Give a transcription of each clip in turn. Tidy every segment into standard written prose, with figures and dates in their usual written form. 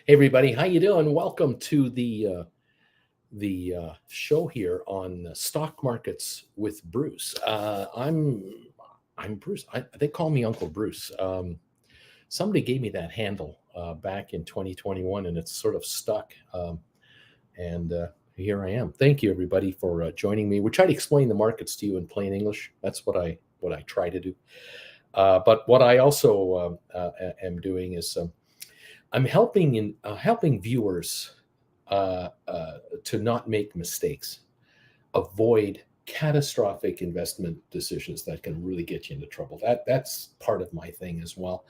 Hey everybody, how you doing? Welcome to the show here on stock markets with Bruce. I'm Bruce. They call me Uncle Bruce. Somebody gave me that handle back in 2021, and it's sort of stuck. And here I am. Thank you everybody for joining me. We try to explain the markets to you in plain English. That's what I try to do. But what I also am doing is I'm helping viewers to not make mistakes, avoid catastrophic investment decisions that can really get you into trouble. That's part of my thing as well.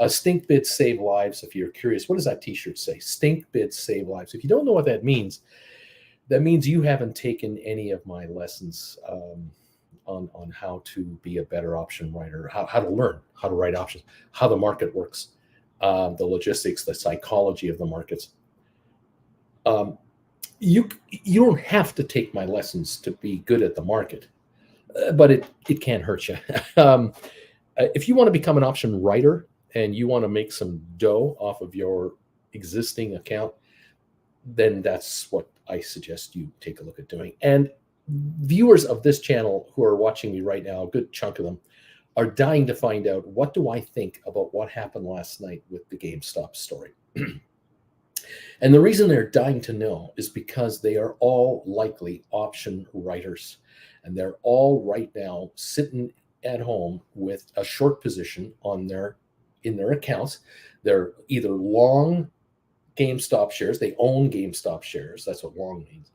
Stink bids save lives. If you're curious, what does that T-shirt say? Stink bids save lives. If you don't know what that means you haven't taken any of my lessons on how to be a better option writer, how to learn how to write options, how the market works, the logistics, the psychology of the markets. You don't have to take my lessons to be good at the market, but it can't hurt you. If you want to become an option writer and you want to make some dough off of your existing account, then that's what I suggest you take a look at doing. And viewers of this channel who are watching me right now, a good chunk of them, are dying to find out, what do I think about what happened last night with the GameStop story? And the reason they're dying to know is because they are all likely option writers. And they're all right now sitting at home with a short position in their accounts. They're either long GameStop shares, they own GameStop shares, that's what long means,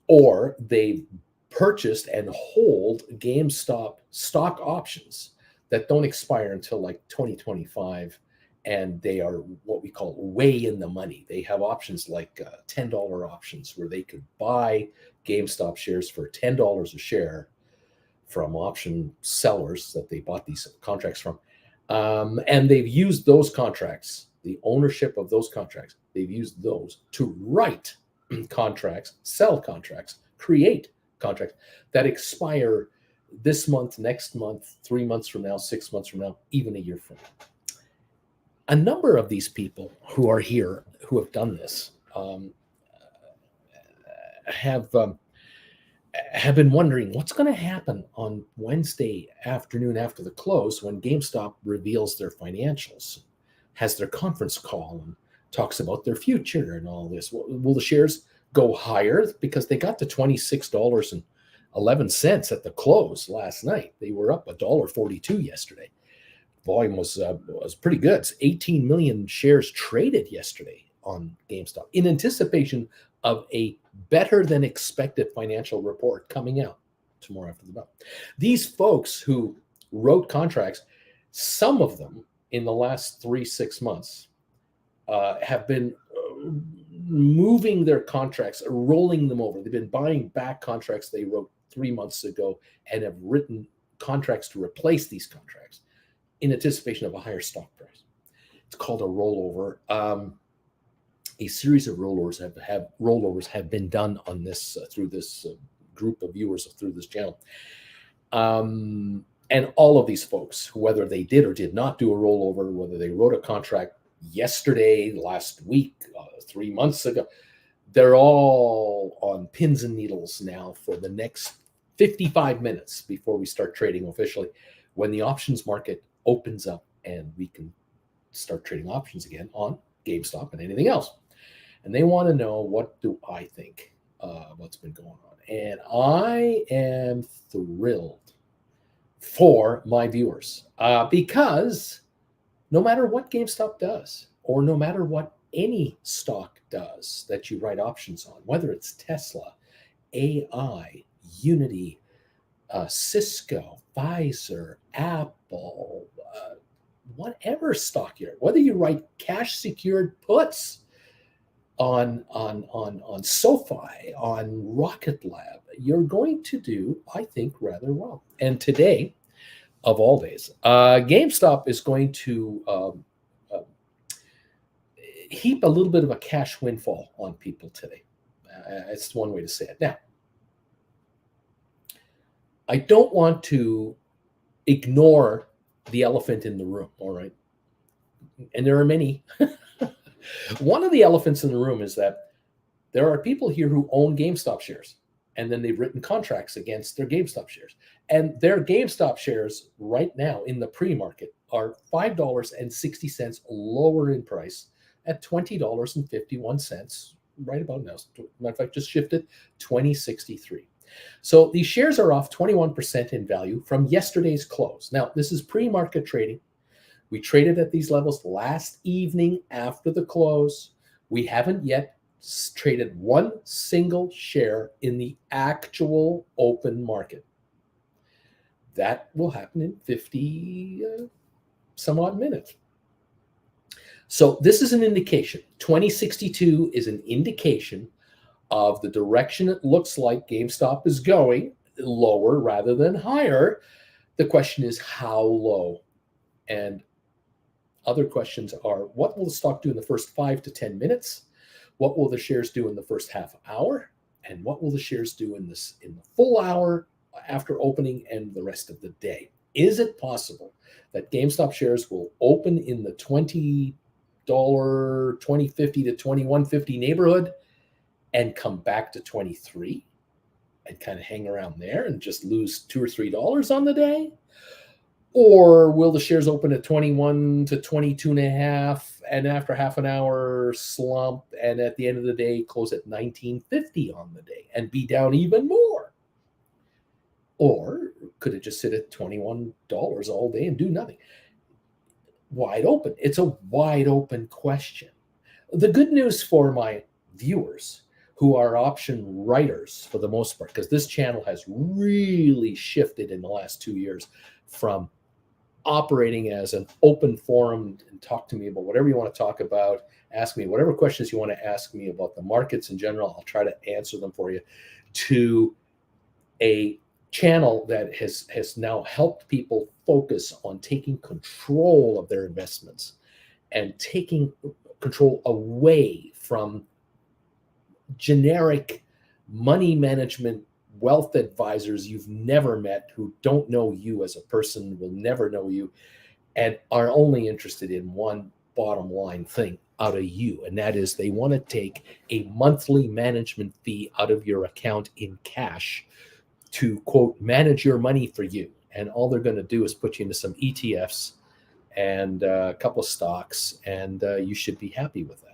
or they purchased and hold GameStop stock options that don't expire until like 2025. And they are what we call way in the money. They have options like $10 options where they could buy GameStop shares for $10 a share from option sellers that they bought these contracts from. And they've used those contracts, the ownership of those contracts, they've used those to write contracts, sell contracts, create contracts that expire this month, next month, 3 months from now, 6 months from now, even a year from now. A number of these people who are here who have done this have been wondering what's going to happen on Wednesday afternoon after the close when GameStop reveals their financials, has their conference call and talks about their future and all this. Will the shares go higher? Because they got to $26.11 at the close last night. They were up $1.42 yesterday. Volume was pretty good. It's 18 million shares traded yesterday on GameStop in anticipation of a better than expected financial report coming out tomorrow after the bell. These folks who wrote contracts, some of them in the last 3-6 months have been moving their contracts, rolling them over. They've been buying back contracts they wrote 3 months ago and have written contracts to replace these contracts in anticipation of a higher stock price. It's called a rollover. A series of rollovers have been done on this through this group of viewers through this channel. And all of these folks, whether they did or did not do a rollover, whether they wrote a contract yesterday, last week, 3 months ago, they're all on pins and needles now for the next 55 minutes before we start trading officially, when the options market opens up and we can start trading options again on GameStop and anything else. And they want to know, what do I think what's been going on? And I am thrilled for my viewers because no matter what GameStop does, or no matter what any stock does that you write options on, whether it's Tesla, AI, Unity, Cisco, Pfizer, Apple, whatever stock you're, whether you write cash secured puts on Sofi, on Rocket Lab, you're going to do, I think, rather well. And today, of all days, GameStop is going to heap a little bit of a cash windfall on people today. It's one way to say it. Now, I don't want to ignore the elephant in the room, all right? And there are many One of the elephants in the room is that there are people here who own GameStop shares, and then they've written contracts against their GameStop shares. And their GameStop shares right now in the pre-market are $5.60 lower in price at $20.51, right about now. Matter of fact, just shifted 2063. So these shares are off 21% in value from yesterday's close. Now, this is pre-market trading. We traded at these levels last evening after the close. We haven't yet traded one single share in the actual open market. That will happen in 50 some odd minutes. So this is an indication. 2062 is an indication of the direction it looks like GameStop is going, lower rather than higher. The question is how low? And other questions are, what will the stock do in the first 5 to 10 minutes? What will the shares do in the first half hour? And what will the shares do in the full hour after opening and the rest of the day? Is it possible that GameStop shares will open in the $20.50 to $21.50 neighborhood and come back to 23 and kind of hang around there and just lose $2 or $3 on the day? Or will the shares open at 21 to 22.5 and after half an hour slump and at the end of the day close at 19.50 on the day and be down even more? Or could it just sit at $21 all day and do nothing? Wide open. It's a wide open question. The good news for my viewers who are option writers for the most part, because this channel has really shifted in the last 2 years from operating as an open forum and talk to me about whatever you want to talk about, ask me whatever questions you want to ask me about the markets in general, I'll try to answer them for you, to a channel that has now helped people focus on taking control of their investments and taking control away from generic money management wealth advisors you've never met, who don't know you as a person, will never know you, and are only interested in one bottom line thing out of you, and that is they want to take a monthly management fee out of your account in cash to, quote, manage your money for you. And all they're going to do is put you into some ETFs and a couple of stocks, and you should be happy with that.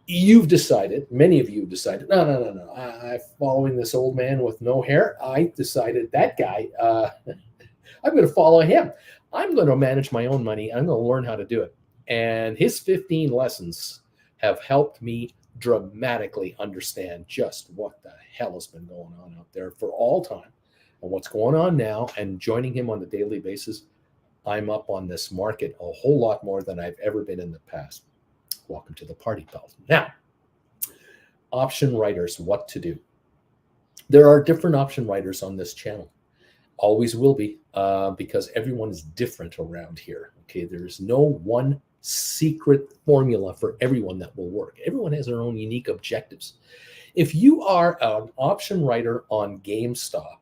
You've decided, many of you have decided, no, I'm following this old man with no hair. I decided that guy, I'm going to follow him. I'm going to manage my own money. I'm going to learn how to do it. And his 15 lessons have helped me dramatically understand just what the hell has been going on out there for all time and what's going on now. And joining him on a daily basis, I'm up on this market a whole lot more than I've ever been in the past. Welcome to the party, pals. Now, option writers, what to do? There are different option writers on this channel. Always will be, because everyone is different around here. Okay, there's no one secret formula for everyone that will work. Everyone has their own unique objectives. If you are an option writer on GameStop,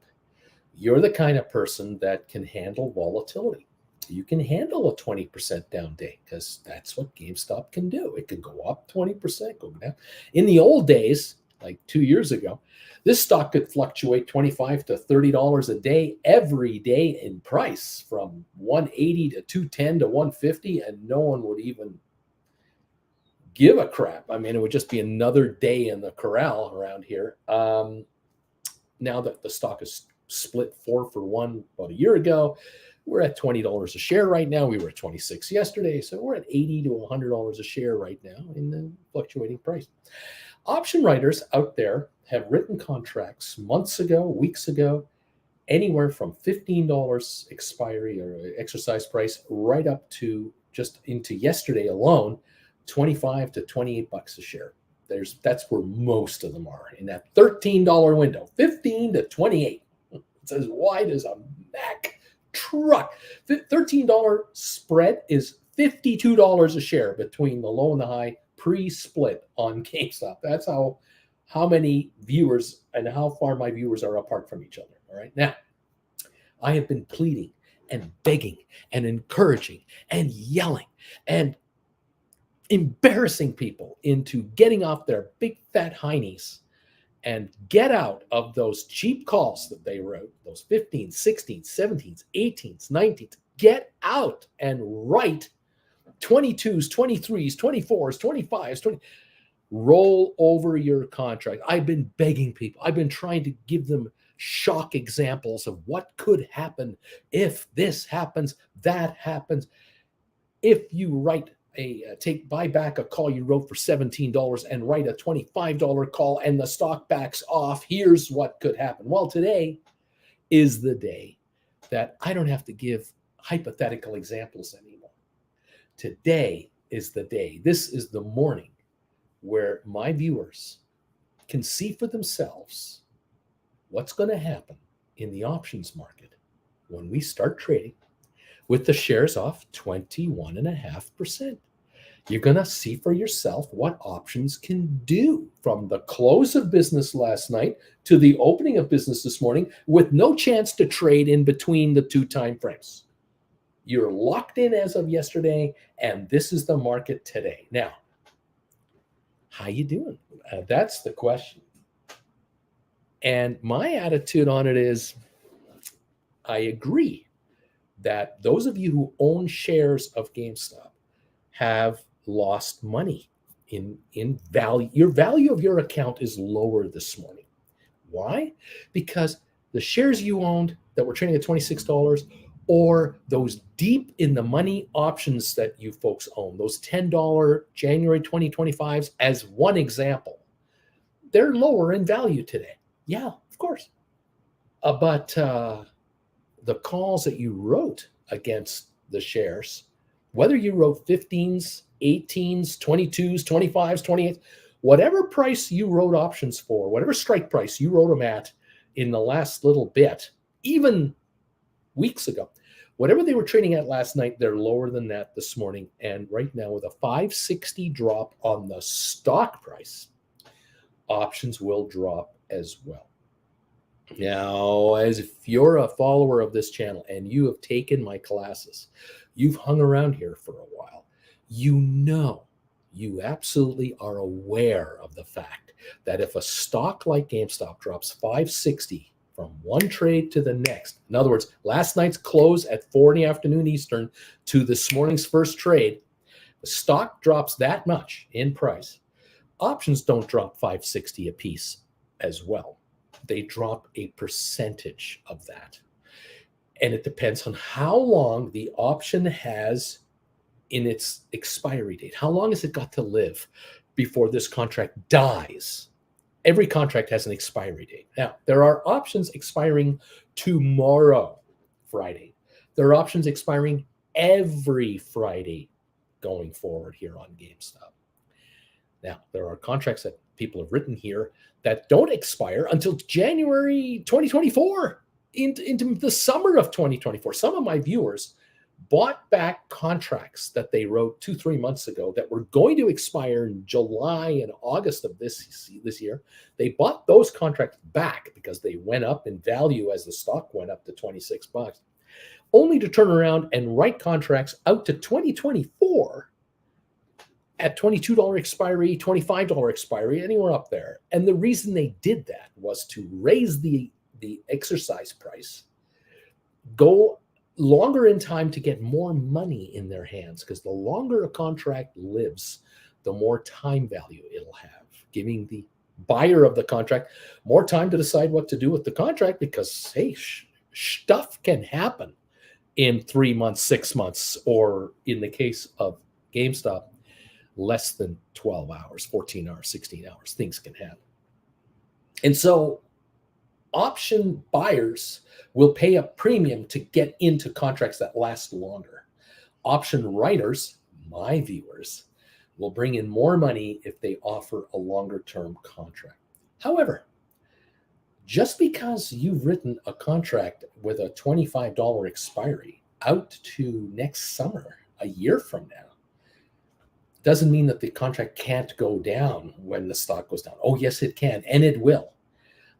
you're the kind of person that can handle volatility. You can handle a 20% down day because that's what GameStop can do. It can go up 20%, go down. In the old days, like 2 years ago, this stock could fluctuate $25 to $30 a day every day in price, from 180 to 210 to 150, and no one would even give a crap. I mean, it would just be another day in the corral around here. Now that the stock is split 4 for 1 about a year ago, we're at $20 a share right now. We were at 26 yesterday, so we're at $80 to $100 a share right now in the fluctuating price. Option writers out there have written contracts months ago, weeks ago, anywhere from $15 expiry or exercise price right up to, just into yesterday alone, $25 to $28 a share. That's where most of them are, in that $13 window, 15 to 28. It's as wide as a Mack truck. $13 spread is $52 a share between the low and the high pre-split on GameStop. That's how many viewers and how far my viewers are apart from each other. All right. Now, I have been pleading and begging and encouraging and yelling and embarrassing people into getting off their big fat heinies and get out of those cheap calls that they wrote, those 15s, 16s, 17s, 18s, 19s. Get out and write 22s, 23s, 24s, 25s, 20. Roll over your contract. I've been begging people. I've been trying to give them shock examples of what could happen if this happens, that happens. If you write buy back a call you wrote for $17 and write a $25 call and the stock backs off, here's what could happen. Well, today is the day that I don't have to give hypothetical examples anymore. Today is the day. This is the morning where my viewers can see for themselves what's going to happen in the options market when we start trading with the shares off 21.5%. You're going to see for yourself what options can do from the close of business last night to the opening of business this morning with no chance to trade in between the two time frames. You're locked in as of yesterday, and this is the market today. Now, how you doing? That's the question. And my attitude on it is, I agree that those of you who own shares of GameStop have lost money in value. Your value of your account is lower this morning. Why? Because the shares you owned that were trading at $26, or those deep in the money options that you folks own, those $10 January 2025s as one example, they're lower in value today. Yeah, of course. But the calls that you wrote against the shares, whether you wrote 15s, 18s, 22s, 25s, 28s, whatever price you wrote options for, whatever strike price you wrote them at in the last little bit, even weeks ago, whatever they were trading at last night, they're lower than that this morning. And right now, with a 560 drop on the stock price, options will drop as well. Now, as if you're a follower of this channel and you have taken my classes, you've hung around here for a while, you absolutely are aware of the fact that if a stock like GameStop drops 560 from one trade to the next, in other words, last night's close at 4 in the afternoon Eastern to this morning's first trade, the stock drops that much in price. Options don't drop 560 a piece as well. They drop a percentage of that. And it depends on how long the option has in its expiry date. How long has it got to live before this contract dies? Every contract has an expiry date. Now, there are options expiring tomorrow, Friday. There are options expiring every Friday going forward here on GameStop. Now, there are contracts that people have written here that don't expire until January 2024, into the summer of 2024. Some of my viewers bought back contracts that they wrote 2-3 months ago that were going to expire in July and August of this year. They bought those contracts back because they went up in value as the stock went up to $26, only to turn around and write contracts out to 2024 at $22 expiry, $25 expiry, anywhere up there. And the reason they did that was to raise the exercise price, go longer in time to get more money in their hands, because the longer a contract lives, the more time value it'll have, giving the buyer of the contract more time to decide what to do with the contract, because, hey, stuff can happen in 3 months, 6 months, or in the case of GameStop, less than 12 hours, 14 hours, 16 hours, things can happen. And so option buyers will pay a premium to get into contracts that last longer. Option writers, my viewers, will bring in more money if they offer a longer term contract. However, just because you've written a contract with a $25 expiry out to next summer, a year from now, doesn't mean that the contract can't go down when the stock goes down. Oh, yes, it can, and it will.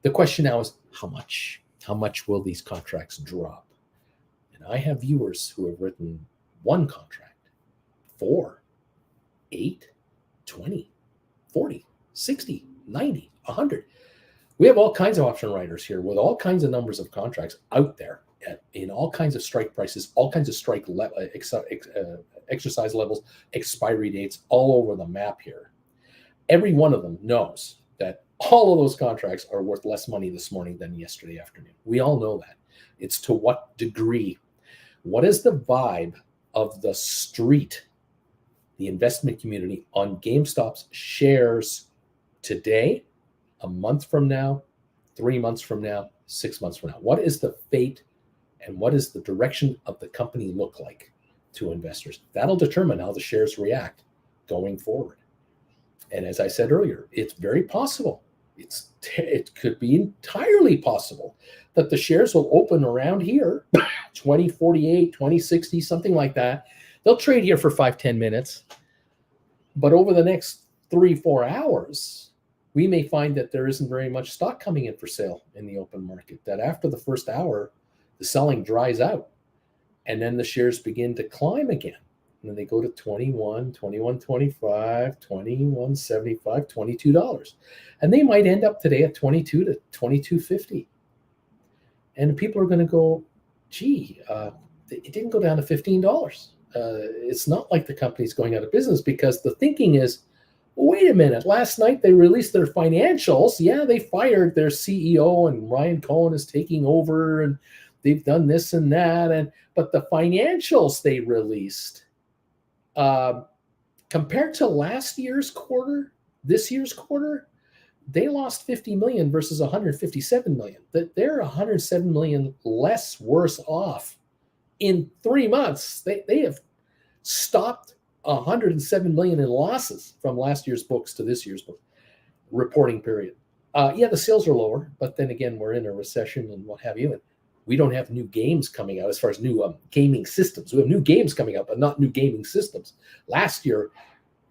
The question now is how much? How much will these contracts drop? And I have viewers who have written one contract, 4, 8, 20, 40, 60, 90, 100. We have all kinds of option writers here with all kinds of numbers of contracts out there in all kinds of strike prices, all kinds of strike exercise levels, expiry dates all over the map here. Every one of them knows that all of those contracts are worth less money this morning than yesterday afternoon. We all know that. It's to what degree? What is the vibe of the street, the investment community, on GameStop's shares today, a month from now, 3 months from now, 6 months from now? What is the fate and what is the direction of the company look like to investors? That'll determine how the shares react going forward. And as I said earlier, it's very possible. It could be entirely possible that the shares will open around here, 2048, 2060, something like that. They'll trade here for 5-10 minutes. But over the next 3-4 hours, we may find that there isn't very much stock coming in for sale in the open market, that after the first hour, the selling dries out. And then the shares begin to climb again. And then they go to 21, 21.25, 21.75, $22. And they might end up today at 22 to 22.50. And people are going to go, gee, it didn't go down to $15. It's not like the company's going out of business, because the thinking is, wait a minute, last night they released their financials. Yeah, they fired their CEO and Ryan Cohen is taking over and they've done this and that. But the financials they released, compared to last year's quarter, this year's quarter, they lost 50 million versus 157 million. They're 107 million less worse off in 3 months. They have stopped 107 million in losses from last year's books to this year's book reporting period. Yeah, the sales are lower, but then again, we're in a recession and what have you. And we don't have new games coming out as far as new gaming systems. We have new games coming out, but not new gaming systems. Last year,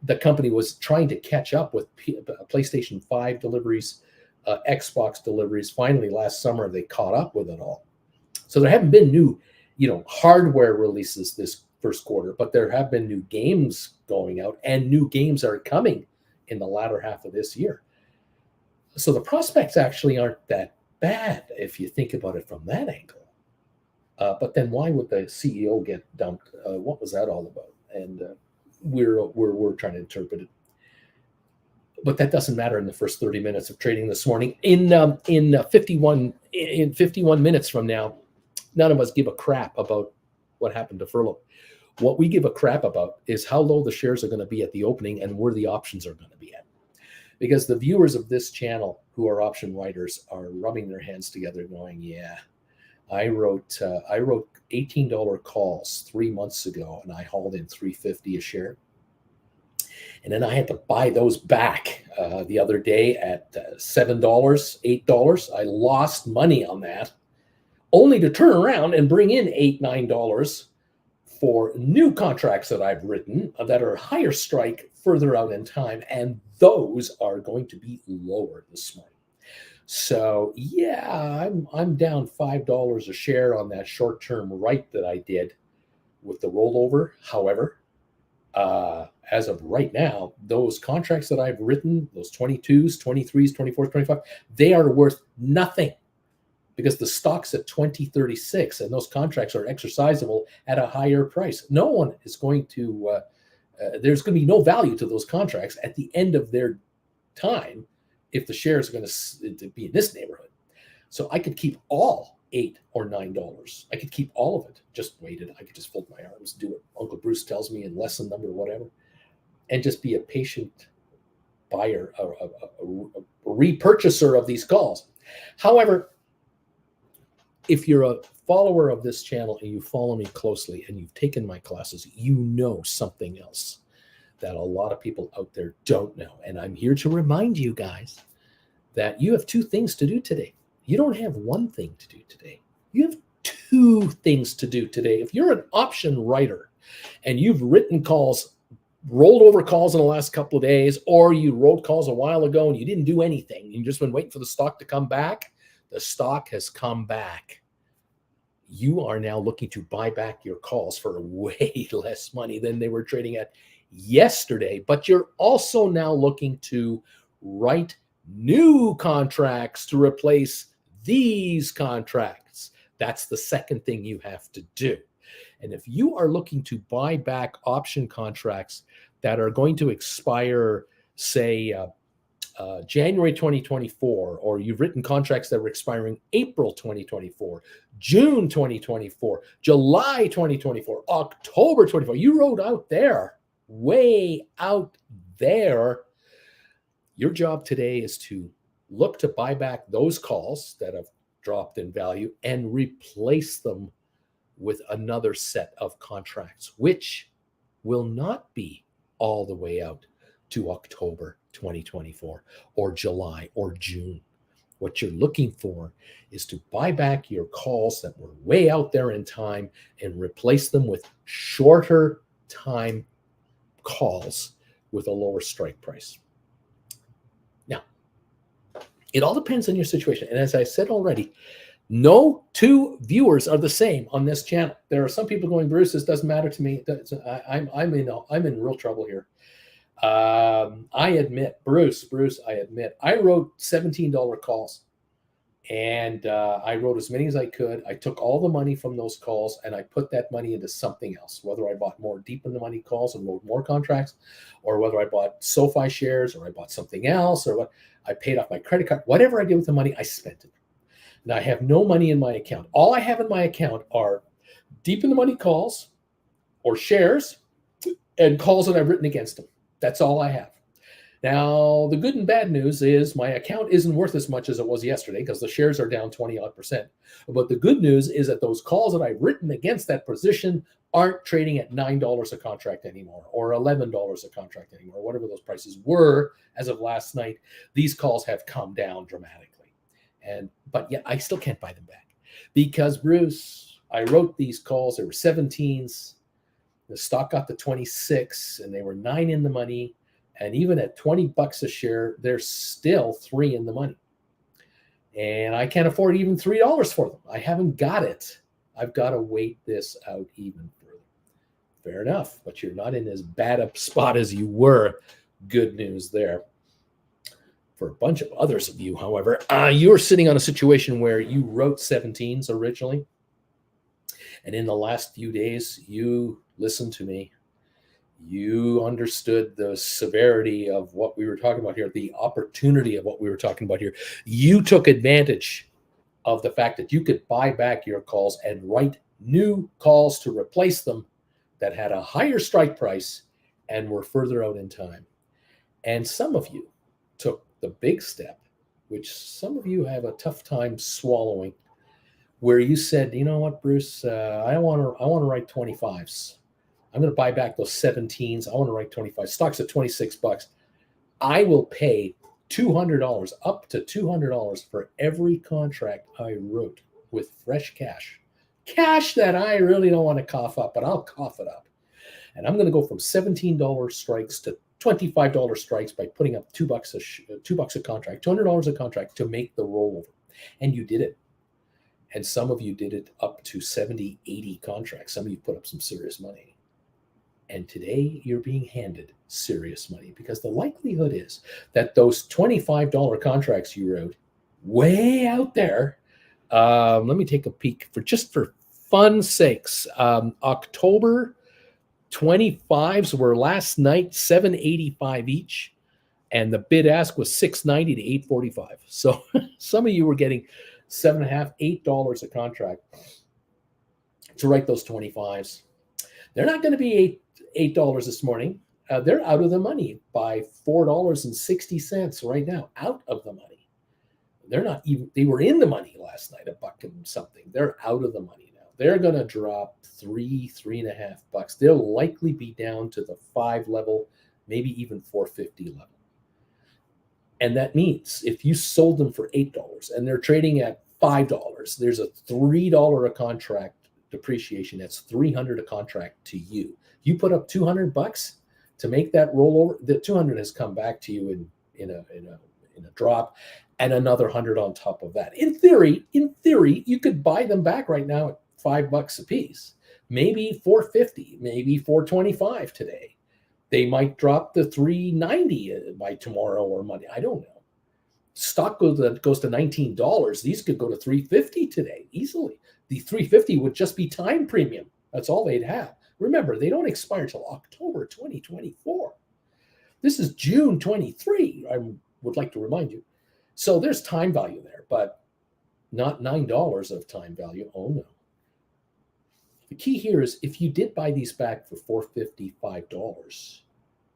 the company was trying to catch up with PlayStation 5 deliveries, Xbox deliveries. Finally, last summer, they caught up with it all. So there haven't been new, hardware releases this first quarter, but there have been new games going out, and new games are coming in the latter half of this year. So the prospects actually aren't that bad if you think about it from that angle. But then why would the CEO get dumped? What was that all about? And we're trying to interpret it. But that doesn't matter in the first 30 minutes of trading this morning. In 51 minutes from now, none of us give a crap about what happened to furlough. What we give a crap about is how low the shares are going to be at the opening and where the options are going to be at. Because the viewers of this channel who are option writers are rubbing their hands together going, yeah, I wrote $18 calls 3 months ago and I hauled in $3.50 a share. And then I had to buy those back the other day at $7, $8. I lost money on that, only to turn around and bring in $8, $9 for new contracts that I've written that are higher strike further out in time. And those are going to be lower this morning. So yeah, I'm down $5 a share on that short-term right that I did with the rollover. However, as of right now, those contracts that I've written, those 22s, 23s, 24s, 25, they are worth nothing because the stock's at 2036 and those contracts are exercisable at a higher price. No one is going to, there's going to be no value to those contracts at the end of their time if the shares are going to be in this neighborhood. So I could keep all $8 or $9. I could keep all of it. Just wait it. I could just fold my arms, do what Uncle Bruce tells me in lesson number whatever, and just be a patient buyer, a repurchaser of these calls. However, if you're a follower of this channel and you follow me closely and you've taken my classes, you know something else that a lot of people out there don't know. And I'm here to remind you guys that you have two things to do today. You don't have one thing to do today. You have two things to do today. If you're an option writer and you've written calls, rolled over calls in the last couple of days, or you wrote calls a while ago and you didn't do anything, you've just been waiting for the stock to come back, the stock has come back. You are now looking to buy back your calls for way less money than they were trading at yesterday, but you're also now looking to write new contracts to replace these contracts. That's the second thing you have to do. And if you are looking to buy back option contracts that are going to expire, say, January 2024, or you've written contracts that were expiring April 2024, June 2024, July 2024, October 24, you wrote out there, way out there. Your job today is to look to buy back those calls that have dropped in value and replace them with another set of contracts, which will not be all the way out to October 2024 or July or June. What you're looking for is to buy back your calls that were way out there in time and replace them with shorter time calls with a lower strike price. Now, it all depends on your situation. And as I said already, no two viewers are the same on this channel. There are some people going, Bruce, this doesn't matter to me. I'm in real trouble here. I admit, Bruce, I admit, I wrote $17 calls, and I wrote as many as I could. I took all the money from those calls and I put that money into something else, whether I bought more deep in the money calls and wrote more contracts, or whether I bought Sofi shares, or I bought something else, or what I paid off my credit card. Whatever I did with the money, I spent it. And I have no money in my account. All I have in my account are deep in the money calls or shares and calls that I've written against them. That's all I have. Now, the good and bad news is my account isn't worth as much as it was yesterday because the shares are down 20-odd%. But the good news is that those calls that I've written against that position aren't trading at $9 a contract anymore, or $11 a contract anymore, whatever those prices were as of last night. These calls have come down dramatically. But yet I still can't buy them back because, Bruce, I wrote these calls. They were 17s. The stock got to 26 and they were 9 in the money. And even at $20 a share, they're still 3 in the money. And I can't afford even $3 for them. I haven't got it. I've got to wait this out even further. Fair enough, but you're not in as bad a spot as you were. Good news there. For a bunch of others of you, however, you're sitting on a situation where you wrote 17s originally. And in the last few days, you listened to me. You understood the severity of what we were talking about here, the opportunity of what we were talking about here. You took advantage of the fact that you could buy back your calls and write new calls to replace them that had a higher strike price and were further out in time. And some of you took the big step, which some of you have a tough time swallowing, where you said, you know what, Bruce, I want to write 25s. I'm going to buy back those 17s. I want to write 25. Stock's at $26. I will pay $200, up to $200 for every contract I wrote with fresh cash. Cash that I really don't want to cough up, but I'll cough it up. And I'm going to go from $17 strikes to $25 strikes by putting up $2 a contract, $200 a contract to make the rollover. And you did it. And some of you did it up to 70, 80 contracts. Some of you put up some serious money. And today you're being handed serious money because the likelihood is that those $25 contracts you wrote way out there, let me take a peek for fun sakes. October 25s were last night, $7.85 each. And the bid ask was $6.90 to $8.45. So some of you were getting $7.50, $8 a contract to write those 25s. They're not going to be $8 this morning. They're out of the money by $4.60 right now, out of the money. They're not even, they were in the money last night, $1 and something. They're out of the money now. They're going to drop $3.50. They'll likely be down to the 5 level, maybe even 450 level. And that means if you sold them for $8 and they're trading at $5, there's a $3 a contract depreciation. That's $300 a contract to you. You put up $200 to make that rollover. The $200 has come back to you in a drop, and another $100 on top of that. In theory, you could buy them back right now at $5 a piece, maybe $4.50, maybe $4.25 today. They might drop to 390 by tomorrow or Monday. I don't know. Stock goes to $19. These could go to 350 today easily. The 350 would just be time premium. That's all they'd have. Remember, they don't expire until October 2024. This is June 23. I would like to remind you. So there's time value there, but not $9 of time value. Oh no. The key here is if you did buy these back for $455,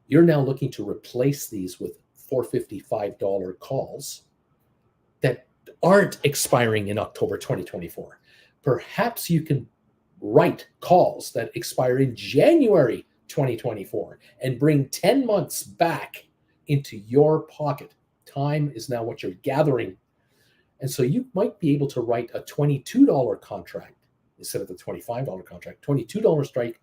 you're now looking to replace these with $455 calls that aren't expiring in October 2024. Perhaps you can write calls that expire in January 2024 and bring 10 months back into your pocket. Time is now what you're gathering. And so you might be able to write a $22 contract instead of the $25 contract, $22 strike,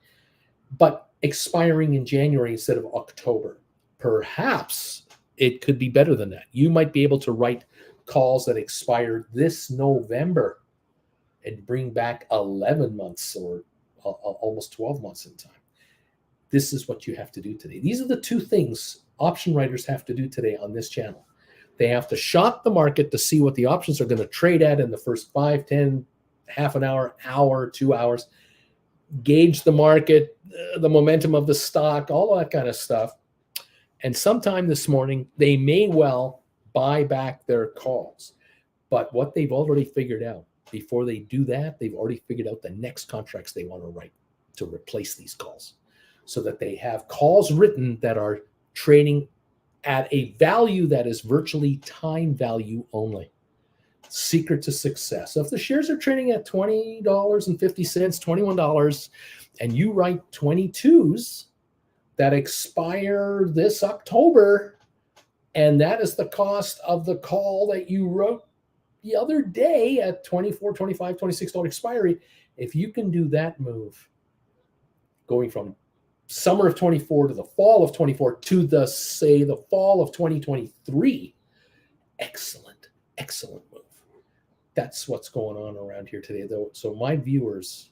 but expiring in January instead of October. Perhaps it could be better than that. You might be able to write calls that expire this November and bring back 11 months or almost 12 months in time. This is what you have to do today. These are the two things option writers have to do today on this channel. They have to shop the market to see what the options are going to trade at in the first 5, 10, half an hour, 2 hours, gauge the market, the momentum of the stock, all that kind of stuff. And sometime this morning, they may well buy back their calls. But what they've already figured out, before they do that, they've already figured out the next contracts they want to write to replace these calls so that they have calls written that are trading at a value that is virtually time value only. Secret to success. So if the shares are trading at $20.50, $21, and you write 22s that expire this October, and that is the cost of the call that you wrote the other day at $24, $25, $26 expiry, if you can do that move, going from summer of 24 to the fall of 24 to the fall of 2023, excellent move. That's what's going on around here today, though. So my viewers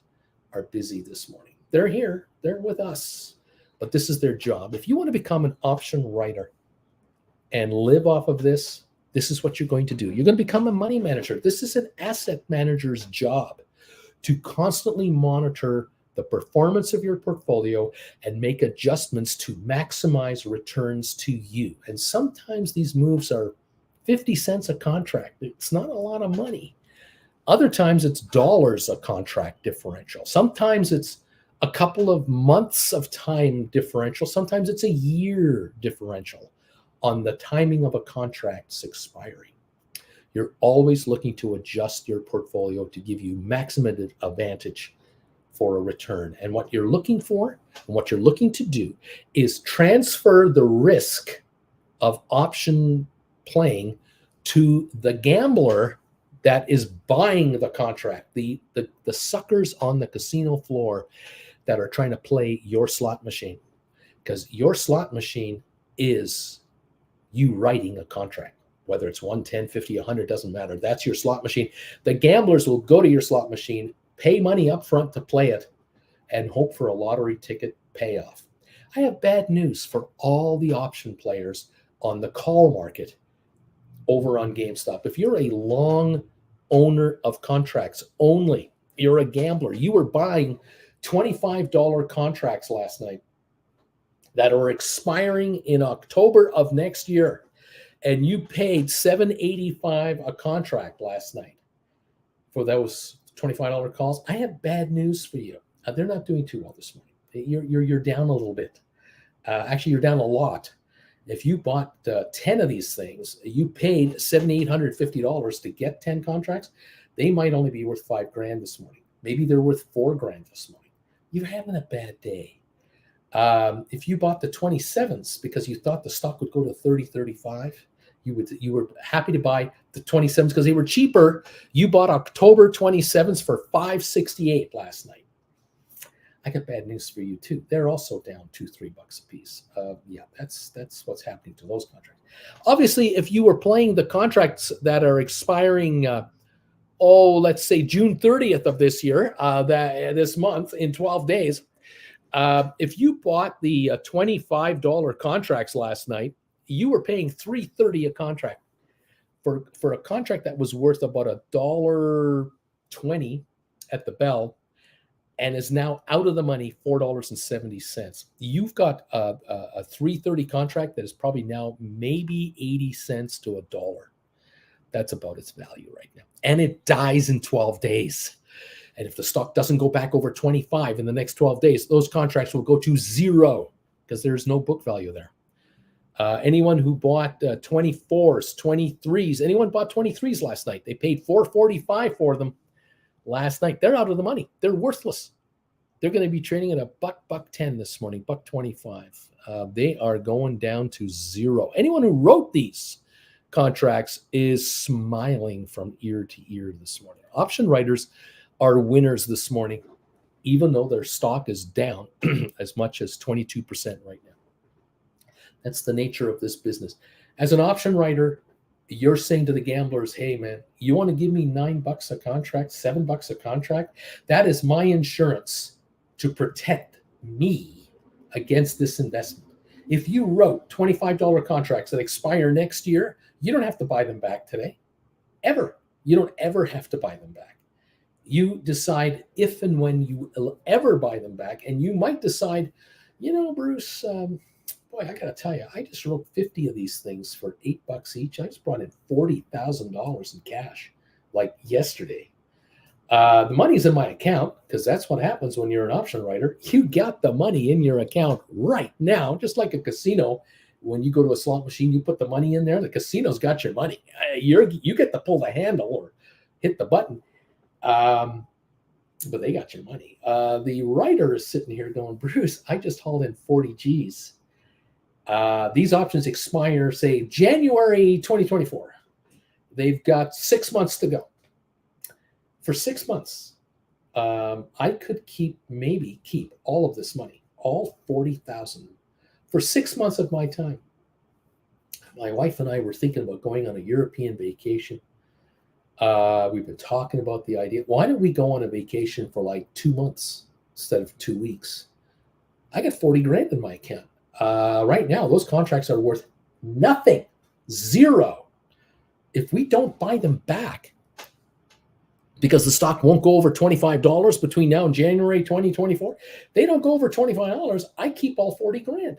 are busy this morning. They're here, they're with us, but this is their job. If you want to become an option writer and live off of this, this is what you're going to do. You're going to become a money manager. This is an asset manager's job, to constantly monitor the performance of your portfolio and make adjustments to maximize returns to you. And sometimes these moves are 50 cents a contract. It's not a lot of money. Other times it's dollars a contract differential. Sometimes it's a couple of months of time differential. Sometimes it's a year differential on the timing of a contract's expiry. You're always looking to adjust your portfolio to give you maximum advantage for a return. And what you're looking for and what you're looking to do is transfer the risk of option playing to the gambler that is buying the contract, the suckers on the casino floor that are trying to play your slot machine. Because your slot machine is you writing a contract, whether it's 1, 10, 50, 100, doesn't matter. That's your slot machine. The gamblers will go to your slot machine, pay money up front to play it, and hope for a lottery ticket payoff. I have bad news for all the option players on the call market over on GameStop. If you're a long owner of contracts only, you're a gambler, you were buying $25 contracts last night that are expiring in October of next year, and you paid $7.85 a contract last night for those $25 calls, I have bad news for you. They're not doing too well this morning. You're down a little bit. Actually, you're down a lot. If you bought 10 of these things, you paid $7,850 to get 10 contracts. They might only be worth $5,000 this morning. Maybe they're worth $4,000 this morning. You're having a bad day. If you bought the 27s because you thought the stock would go to 30, 35, you were happy to buy the 27s because they were cheaper. You bought October 27s for $5.68 last night. I got bad news for you too. They're also down $2-3 a piece. Yeah, that's what's happening to those contracts. Obviously, if you were playing the contracts that are expiring, let's say June 30th of this year, this month in 12 days, If you bought the $25 contracts last night, you were paying $3.30 a contract for a contract that was worth about $1.20 at the bell, and is now out of the money, $4.70. You've got a $3.30 contract that is probably now maybe 80 cents to $1. That's about its value right now. And it dies in 12 days. And if the stock doesn't go back over 25 in the next 12 days, those contracts will go to zero because there's no book value there. Anyone who bought 24s, 23s, anyone bought 23s last night, they paid $4.45 for them last night. They're out of the money. They're worthless. They're going to be trading at $1.10 this morning, $1.25. They are going down to zero. Anyone who wrote these contracts is smiling from ear to ear this morning. Option writers are winners this morning, even though their stock is down as much as 22% right now. That's the nature of this business. As an option writer, you're saying to the gamblers, hey, man, you want to give me $9 a contract, $7 a contract? That is my insurance to protect me against this investment. If you wrote $25 contracts that expire next year, you don't have to buy them back today, ever. You don't ever have to buy them back. You decide if and when you will ever buy them back, and you might decide, Bruce, boy, I got to tell you, I just wrote 50 of these things for $8 each. I just brought in $40,000 in cash like yesterday. The money's in my account because that's what happens when you're an option writer. You got the money in your account right now, just like a casino. When you go to a slot machine, you put the money in there. The casino's got your money. You get to pull the handle or hit the button, but they got your money. The writer is sitting here going, Bruce, I just hauled in 40 G's. These options expire, say, January 2024. They've got 6 months to go. For 6 months, I could keep all of this money, all 40,000, for 6 months of my time. My wife and I were thinking about going on a European vacation. We've been talking about the idea. Why don't we go on a vacation for like 2 months instead of 2 weeks? I got 40 grand in my account. Right now, those contracts are worth nothing, zero. If we don't buy them back, because the stock won't go over $25 between now and January 2024, they don't go over $25, I keep all 40 grand.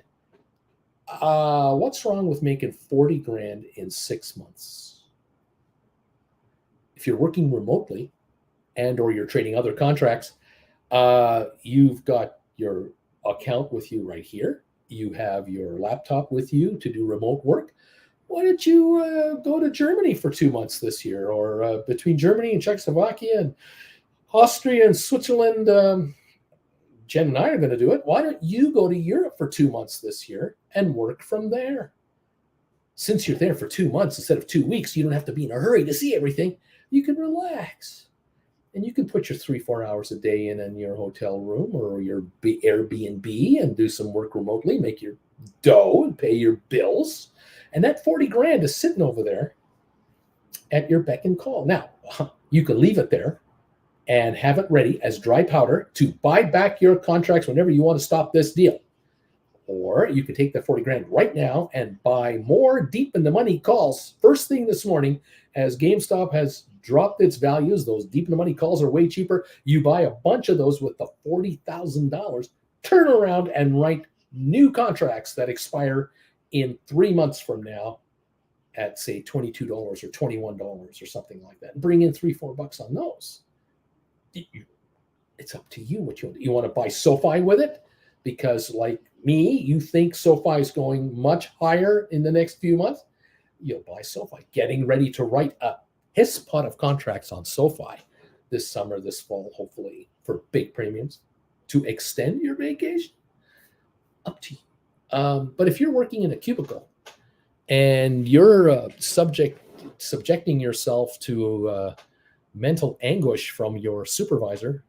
What's wrong with making 40 grand in 6 months? If you're working remotely and or you're trading other contracts, you've got your account with you right here. You have your laptop with you to do remote work. Why don't you go to Germany for 2 months this year, or between Germany and Czechoslovakia and Austria and Switzerland? Jen and I are going to do it. Why don't you go to Europe for 2 months this year and work from there? Since you're there for 2 months instead of 2 weeks, you don't have to be in a hurry to see everything. You can relax. And you can put your 3-4 hours a day in your hotel room or your Airbnb and do some work remotely, make your dough and pay your bills. And that 40 grand is sitting over there at your beck and call. Now, you can leave it there and have it ready as dry powder to buy back your contracts whenever you want to stop this deal. Or you can take that 40 grand right now and buy more deep in the money calls first thing this morning as GameStop has dropped its values. Those deep in the money calls are way cheaper. You buy a bunch of those with the $40,000, turn around and write new contracts that expire in 3 months from now at, say, $22 or $21 or something like that. And bring in $3-4 on those. It's up to you what you want. You want to buy Sofi with it? Because like me, you think Sofi is going much higher in the next few months? You'll buy Sofi. Getting ready to write a his pot of contracts on Sofi this summer, this fall, hopefully, for big premiums to extend your vacation. Up to you. But if you're working in a cubicle and you're subjecting yourself to mental anguish from your supervisor,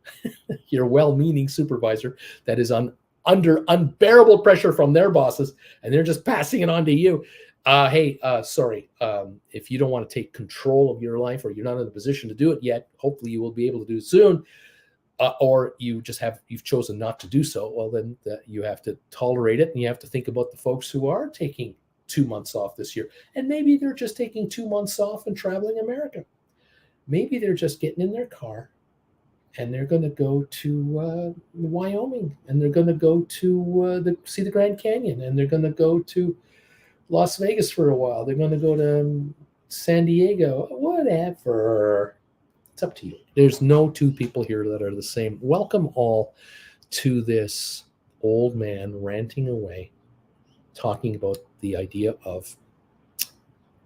your well-meaning supervisor that is under unbearable pressure from their bosses, and they're just passing it on to you. Sorry. If you don't want to take control of your life or you're not in a position to do it yet, hopefully you will be able to do it soon. or you've chosen not to do so. Well, then you have to tolerate it, and you have to think about the folks who are taking 2 months off this year, and maybe they're just taking 2 months off and traveling America. Maybe they're just getting in their car and they're going to go to Wyoming, and they're going to go to see the Grand Canyon, and they're going to go to Las Vegas for a while. They're going to go to San Diego, whatever. It's up to you. There's no two people here that are the same. Welcome all to this old man ranting away, talking about the idea of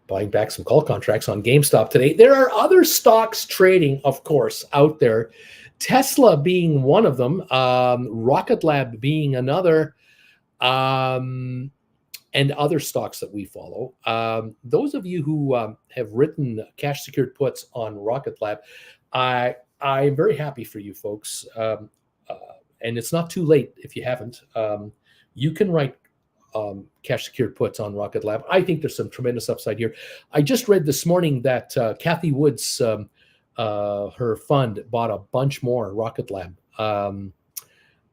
buying back some call contracts on GameStop today. There are other stocks trading, of course, out there. Tesla being one of them, Rocket Lab being another, and other stocks that we follow. Those of you who have written cash secured puts on Rocket Lab, I'm very happy for you folks. And it's not too late if you haven't. You can write cash secured puts on Rocket Lab. I think there's some tremendous upside here. I just read this morning that Kathy Wood's her fund bought a bunch more Rocket Lab.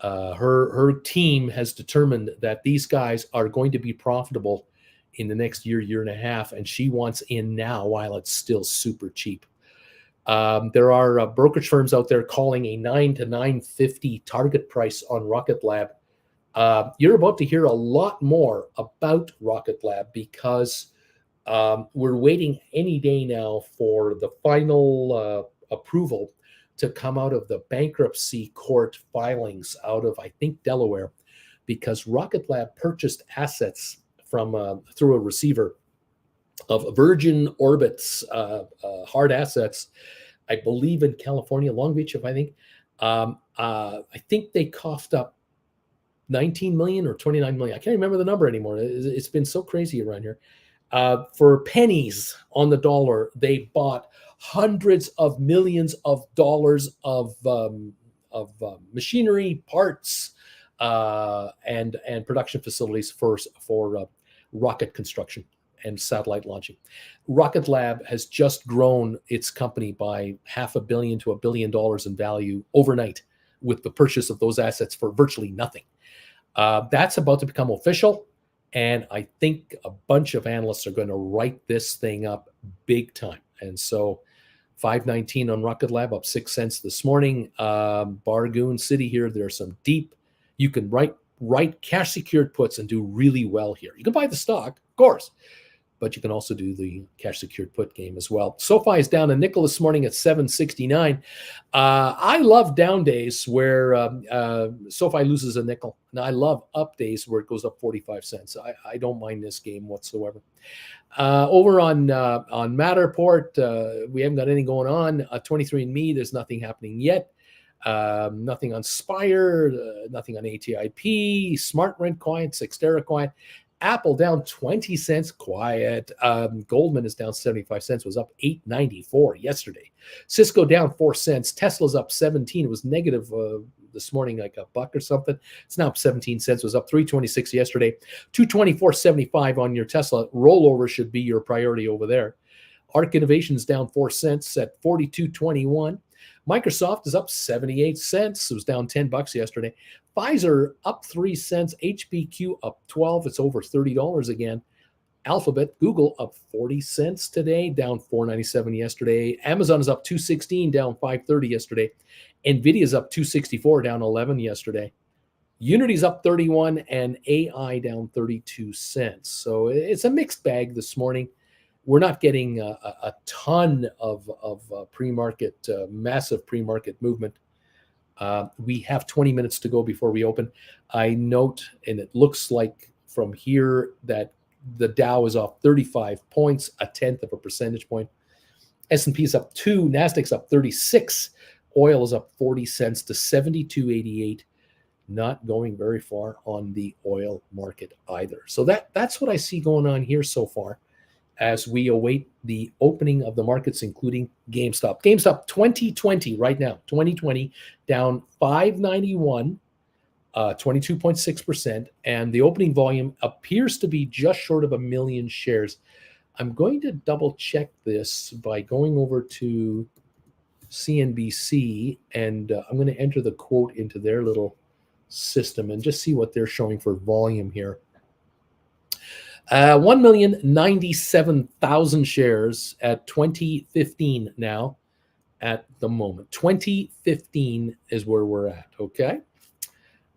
Her team has determined that these guys are going to be profitable in the next year and a half, and she wants in now while it's still super cheap. There are brokerage firms out there calling a $9 to $9.50 target price on Rocket Lab. You're about to hear a lot more about Rocket Lab because we're waiting any day now for the final approval to come out of the bankruptcy court filings out of, I think, Delaware, because Rocket Lab purchased assets from through a receiver of Virgin Orbit's hard assets, I believe in California, Long Beach, if I think. I think they coughed up 19 million or 29 million. I can't remember the number anymore. It's been so crazy around here. For pennies on the dollar, they bought hundreds of millions of dollars of machinery, parts, and production facilities for rocket construction and satellite launching. Rocket Lab has just grown its company by $500 million to $1 billion in value overnight with the purchase of those assets for virtually nothing. That's about to become official, and I think a bunch of analysts are going to write this thing up big time. And so $5.19 on Rocket Lab, up 6 cents this morning. Bargoon City here, there's some deep. You can write cash secured puts and do really well here. You can buy the stock, of course, but you can also do the cash secured put game as well. Sofi is down a nickel this morning at 7.69. I love down days where Sofi loses a nickel. And I love up days where it goes up 45 cents. I don't mind this game whatsoever. Over on Matterport, we haven't got anything going on. 23andMe, there's nothing happening yet. Nothing on Spire, nothing on ATIP, Smart Rent quiet, Xterra quiet. Apple down 20 cents, quiet. Goldman is down 75 cents, was up 8.94 yesterday. Cisco down 4 cents. Tesla's up 17. It was negative this morning, like $1 or something. It's now up 17 cents. It was up 3.26 yesterday. 224.75 on your Tesla. Rollover should be your priority over there. Arc Innovations down 4 cents at 42.21. Microsoft is up 78 cents. It was down $10 yesterday. Pfizer up 3 cents. HPQ up 12. It's over $30 again. Alphabet, Google up 40 cents today, down 4.97 yesterday. Amazon is up 2.16, down 5.30 yesterday. Nvidia is up 2.64, down 11 yesterday. Unity's up 31 and AI down 32 cents. So it's a mixed bag this morning. We're not getting a ton of pre-market, massive pre-market movement. We have 20 minutes to go before we open. I note, and it looks like from here that the Dow is off 35 points, 1/10 of a percentage point. S&P is up 2, Nasdaq's up 36. Oil is up 40 cents to 72.88. Not going very far on the oil market either. So that's what I see going on here so far as we await the opening of the markets, including GameStop. GameStop 2020 right now, 2020 down 591, 22.6%, and the opening volume appears to be just short of 1 million shares. I'm going to double check this by going over to CNBC, and I'm going to enter the quote into their little system and just see what they're showing for volume here. 1,097,000 shares at 2015 now at the moment. 2015 is where we're at, okay?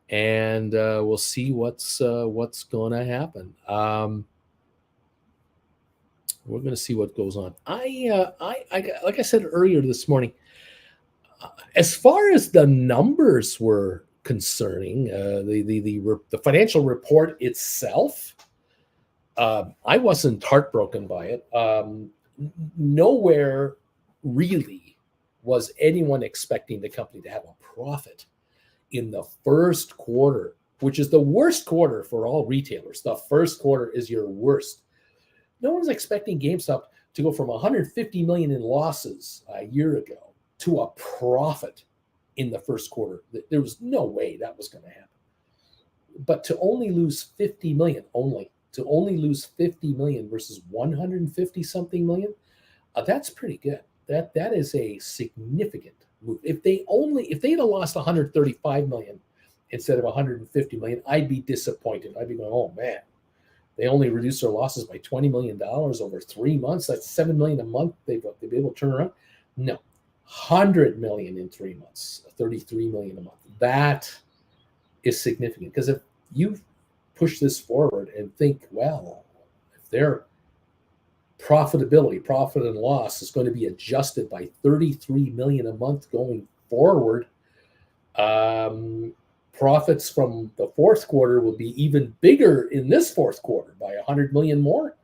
And we'll see what's going to happen. We're going to see what goes on. I like I said earlier this morning, as far as the numbers were concerning, the financial report itself, I wasn't heartbroken by it. Nowhere really was anyone expecting the company to have a profit in the first quarter, which is the worst quarter for all retailers. The first quarter is your worst. No one's expecting GameStop to go from 150 million in losses a year ago to a profit in the first quarter. There was no way that was going to happen. But to only lose 50 million, to only lose 50 million versus 150 something million, that's pretty good. That is a significant move. If they'd have lost 135 million instead of 150 million, I'd be disappointed. I'd be going, oh man, they only reduced their losses by $20 million over 3 months. That's $7 million a month. They'd be able to turn around. No, 100 million in 3 months, 33 million a month. That is significant, because if you push this forward and think, well, if their profitability, profit and loss, is going to be adjusted by 33 million a month going forward, profits from the fourth quarter will be even bigger in this fourth quarter by 100 million more.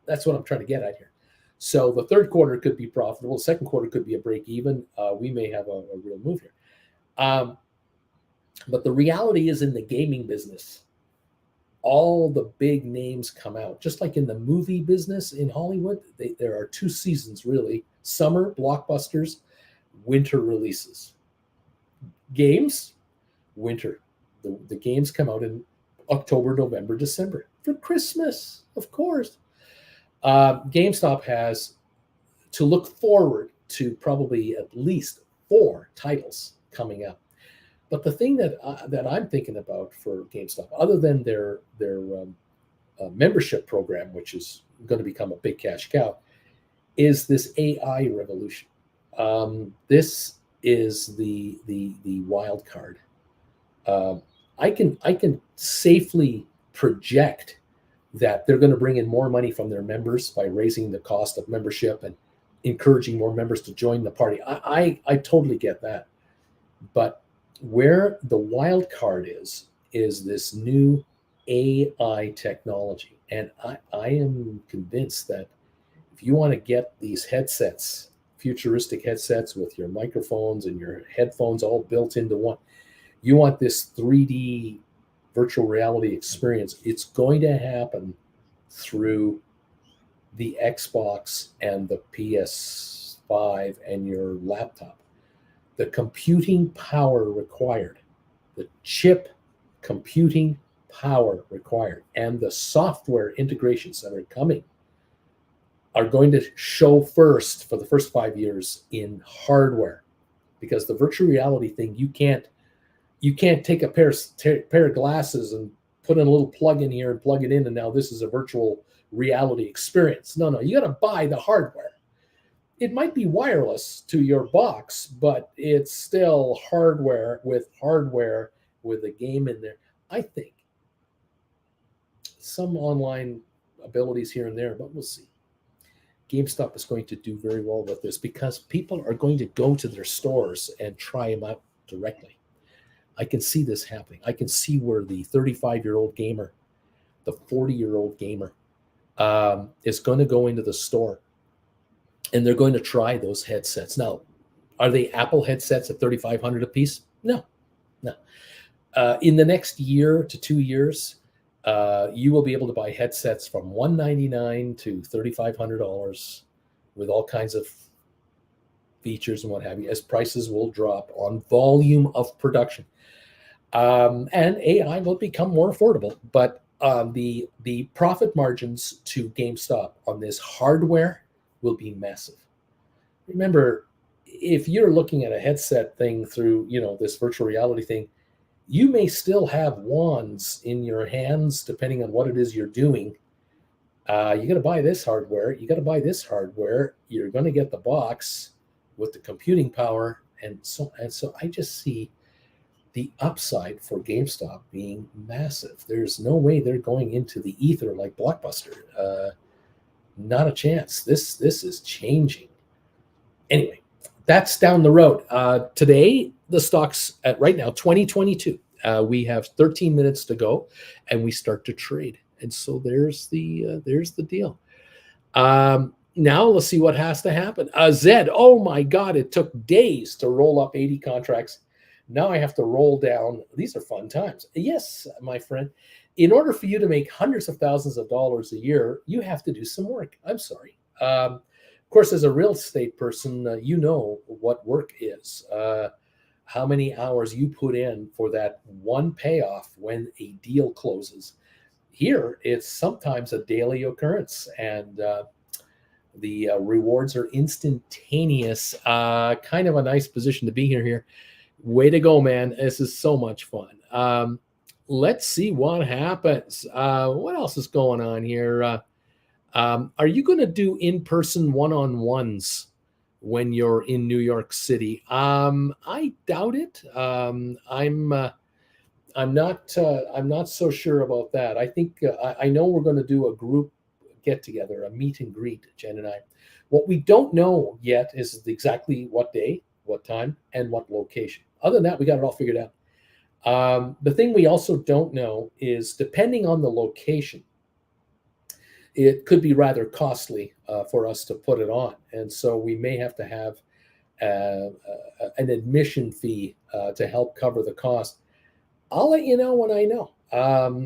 That's what I'm trying to get at here. So the third quarter could be profitable. The second quarter could be a break even. We may have a real move here. But the reality is, in the gaming business, all the big names come out. Just like in the movie business in Hollywood, there are two seasons really: summer blockbusters, winter releases. Games, winter. The games come out in October, November, December for Christmas, of course. GameStop has to look forward to probably at least 4 titles coming up. But the thing that I'm thinking about for GameStop, other than their membership program, which is going to become a big cash cow, is this AI revolution. This is the wild card. I can safely project that they're going to bring in more money from their members by raising the cost of membership and encouraging more members to join the party. I totally get that. But where the wild card is this new AI technology. And I am convinced that if you want to get these headsets, futuristic headsets with your microphones and your headphones all built into one, you want this 3D virtual reality experience, it's going to happen through the Xbox and the PS5 and your laptop. The computing power required, the chip computing power required, and the software integrations that are coming are going to show first for the first 5 years in hardware. Because the virtual reality thing, you can't take a pair of glasses and put in a little plug in here and plug it in, and now this is a virtual reality experience. No, you got to buy the hardware. It might be wireless to your box, but it's still hardware with a game in there. I think some online abilities here and there, but we'll see. GameStop is going to do very well with this because people are going to go to their stores and try them out directly. I can see this happening. I can see where the 35-year-old gamer, the 40-year-old gamer is going to go into the store and they're going to try those headsets. Now, are they Apple headsets at $3,500 a piece? No. In the next year to 2 years, you will be able to buy headsets from $199 to $3,500 with all kinds of features and what have you, as prices will drop on volume of production. And AI will become more affordable. But the profit margins to GameStop on this hardware will be massive. Remember, if you're looking at a headset thing through, this virtual reality thing, you may still have wands in your hands, depending on what it is you're doing. You got to buy this hardware. You got to buy this hardware. You're going to get the box with the computing power. And so I just see the upside for GameStop being massive. There's no way they're going into the ether like Blockbuster. Not a chance. This is changing. Anyway, that's down the road. Today, the stock's at right now 2022. We have 13 minutes to go, and we start to trade. And so there's the deal. Now let's see what has to happen. Zed, oh my God, it took days to roll up 80 contracts. Now I have to roll down. These are fun times. Yes, my friend. In order for you to make hundreds of thousands of dollars a year, you have to do some work. I'm sorry. Of course, as a real estate person, you know what work is. How many hours you put in for that one payoff when a deal closes. Here, it's sometimes a daily occurrence, and the rewards are instantaneous. Kind of a nice position to be here. Way to go, man. This is so much fun. Let's see what happens. What else is going on here? Are you going to do in-person one-on-ones when you're in New York City? I doubt it. I'm not so sure about that. I think I know we're going to do a group get together, a meet and greet, Jen and I. What we don't know yet is exactly what day, what time, and what location. Other than that, we got it all figured out. The thing we also don't know is, depending on the location, it could be rather costly for us to put it on. And so we may have to have an admission fee to help cover the cost. I'll let you know when I know.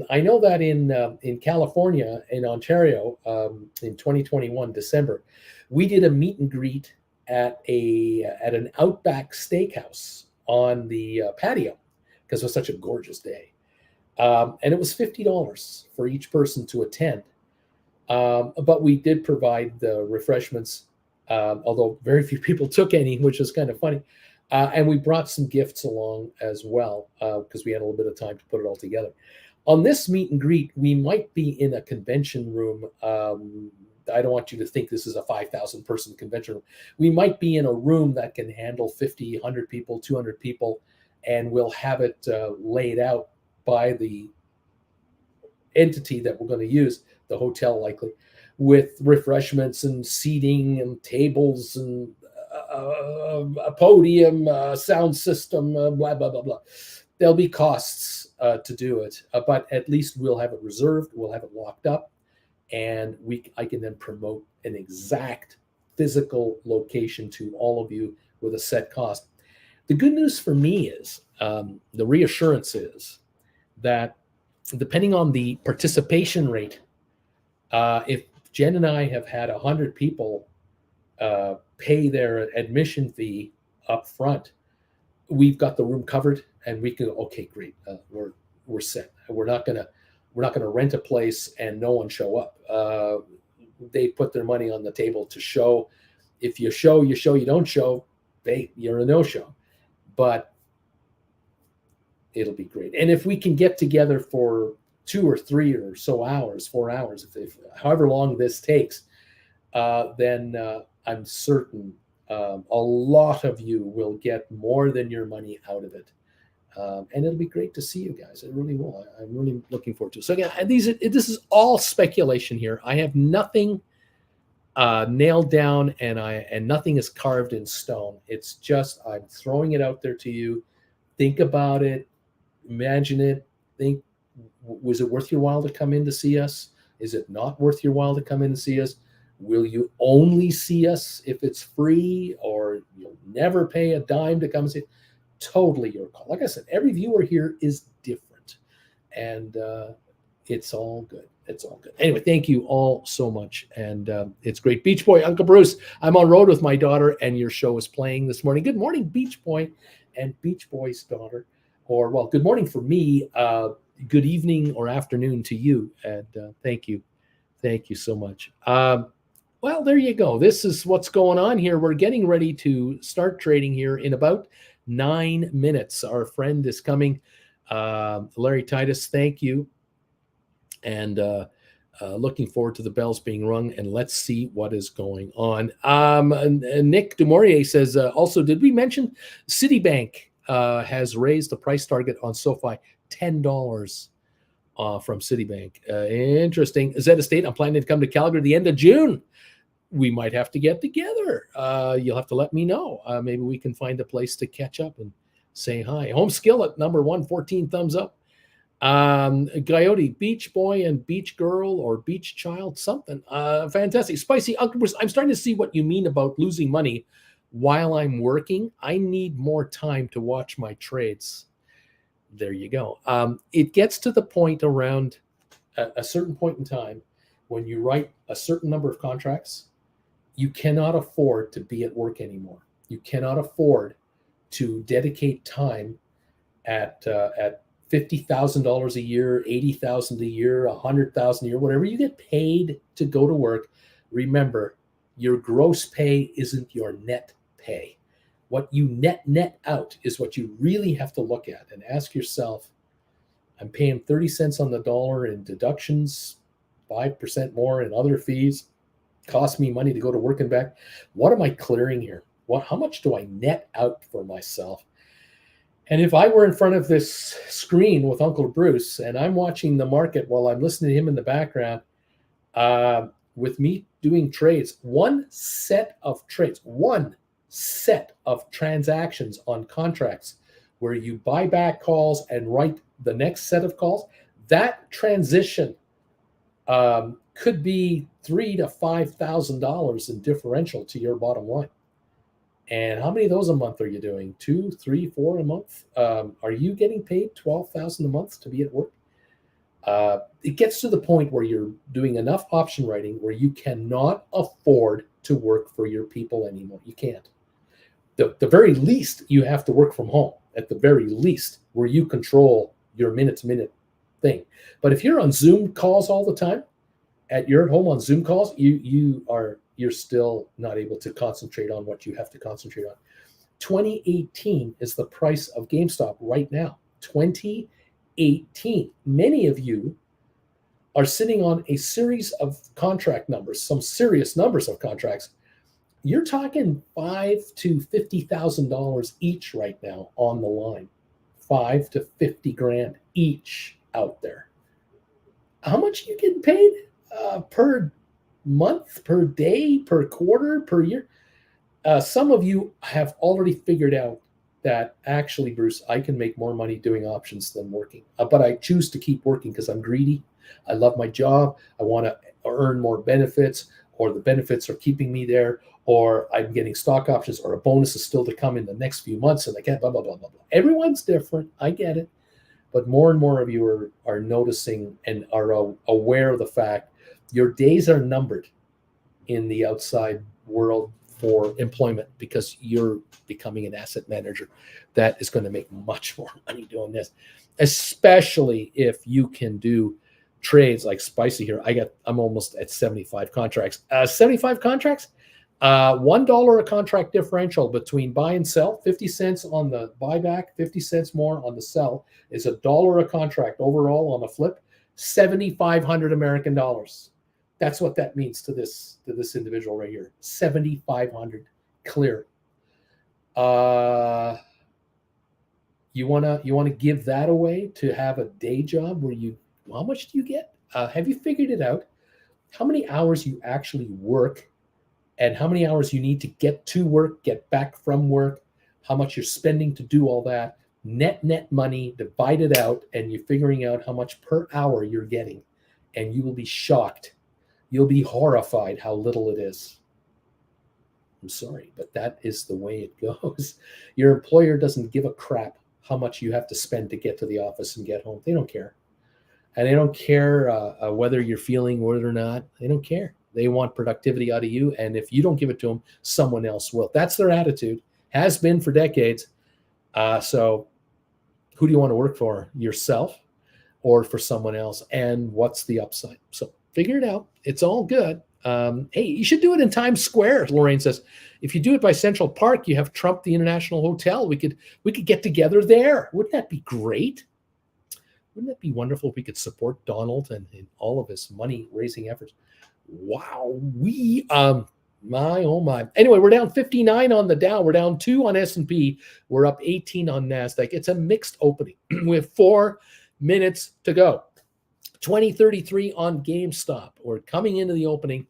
I know that in California, in Ontario, in 2021 December, we did a meet and greet at an Outback Steakhouse on the patio, because it was such a gorgeous day, and it was $50 for each person to attend. But we did provide the refreshments, although very few people took any, which was kind of funny. And we brought some gifts along as well, because we had a little bit of time to put it all together. On this meet and greet, we might be in a convention room. I don't want you to think this is a 5,000 person convention room. We might be in a room that can handle 50, 100 people, 200 people, and we'll have it laid out by the entity that we're going to use, the hotel likely, with refreshments and seating and tables and a podium, sound system, blah, blah, blah, blah. There'll be costs to do it, but at least we'll have it reserved. We'll have it locked up, and I can then promote an exact physical location to all of you with a set cost. The good news for me is, the reassurance is that depending on the participation rate, if Jen and I have had 100 people pay their admission fee up front, we've got the room covered, and we can go, okay, great, we're set. We're not gonna rent a place and no one show up. They put their money on the table to show. If you show, you show. You don't show, you're a no-show. But it'll be great. And if we can get together for 2 or 3 or so hours, 4 hours, if however long this takes, then I'm certain a lot of you will get more than your money out of it. And it'll be great to see you guys. It really will. I'm really looking forward to it. So again, this is all speculation here. I have nothing nailed down, and nothing is carved in stone. It's just, I'm throwing it out there to you. Think about it. Imagine it. Think, was it worth your while to come in to see us? Is it not worth your while to come in and see us? Will you only see us if it's free, or you'll never pay a dime to come and see? Totally your call. Like I said, every viewer here is different, and it's all good. It's all good. Anyway, thank you all so much, and it's great. Beach Boy, Uncle Bruce, I'm on road with my daughter, and your show is playing this morning. Good morning, Beach Boy and Beach Boy's daughter. Or, well, good morning for me. Good evening or afternoon to you, and thank you. Thank you so much. Well, there you go. This is what's going on here. We're getting ready to start trading here in about 9 minutes. Our friend is coming. Larry Titus, thank you. And looking forward to the bells being rung, and let's see what is going on. Nick Dumouriez says, also, did we mention Citibank has raised the price target on Sofi $10 from Citibank? Interesting. Zeta State, I'm planning to come to Calgary the end of June. We might have to get together. You'll have to let me know. Maybe we can find a place to catch up and say hi. Home Skillet, number 114, thumbs up. Coyote, Beach Boy and Beach Girl or Beach Child, something. Fantastic. Spicy Uncle Bruce, I'm starting to see what you mean about losing money while I'm working. I need more time to watch my trades. There you go. It gets to the point around a certain point in time when you write a certain number of contracts, you cannot afford to be at work anymore. You cannot afford to dedicate time at $50,000 a year, $80,000 a year, $100,000 a year, whatever you get paid to go to work. Remember, your gross pay isn't your net pay. What you net out is what you really have to look at and ask yourself, I'm paying 30 cents on the dollar in deductions, 5% more in other fees, cost me money to go to work and back. What am I clearing here? How much do I net out for myself? And if I were in front of this screen with Uncle Bruce and I'm watching the market while I'm listening to him in the background, with me doing trades, one set of transactions on contracts where you buy back calls and write the next set of calls, that transition could be $3,000 to $5,000 in differential to your bottom line. And how many of those a month are you doing? 2, 3, 4 a month? Are you getting paid $12,000 a month to be at work? It gets to the point where you're doing enough option writing where you cannot afford to work for your people anymore. You can't. The very least, you have to work from home, at the very least, where you control your minute-to-minute thing. But if you're on Zoom calls all the time, you're at home on Zoom calls, you're still not able to concentrate on what you have to concentrate on. 2018 is the price of GameStop right now. 2018. Many of you are sitting on a series of contract numbers, some serious numbers of contracts. You're talking $5,000 to $50,000 each right now on the line. $5 to $50,000 each out there. How much are you getting paid per month, per day, per quarter, per year? Some of you have already figured out that actually, Bruce, I can make more money doing options than working. But I choose to keep working because I'm greedy. I love my job. I want to earn more benefits, or the benefits are keeping me there, or I'm getting stock options, or a bonus is still to come in the next few months, and I can't, blah, blah, blah, blah, blah. Everyone's different. I get it. But more and more of you are noticing and are aware of the fact your days are numbered in the outside world for employment because you're becoming an asset manager that is going to make much more money doing this, especially if you can do trades like Spicy here. I'm almost at 75 contracts. 75 contracts, $1 a contract differential between buy and sell, 50 cents on the buyback, 50 cents more on the sell, is $1 a contract overall on the flip, 7,500 American dollars. That's what that means to this individual right here. 7,500 clear. You wanna give that away to have a day job where how much do you get? Have you figured it out? How many hours you actually work, and how many hours you need to get to work, get back from work, how much you're spending to do all that, net money, divide it out, and you're figuring out how much per hour you're getting, and you will be shocked. You'll be horrified how little it is. I'm sorry, but that is the way it goes. Your employer doesn't give a crap how much you have to spend to get to the office and get home. They don't care. And they don't care whether you're feeling good or not. They don't care. They want productivity out of you. And if you don't give it to them, someone else will. That's their attitude. Has been for decades. So who do you want to work for? Yourself or for someone else? And what's the upside? So figure it out. It's all good. Hey, you should do it in Times Square, Lorraine says. If you do it by Central Park, you have Trump, the International Hotel. We could get together there. Wouldn't that be great? Wouldn't it be wonderful if we could support Donald and all of his money-raising efforts? Wow, my oh my. Anyway, we're down 59 on the Dow. We're down 2 on S&P. We're up 18 on NASDAQ. It's a mixed opening. We have 4 minutes to go. 2033 on GameStop. We're coming into the opening.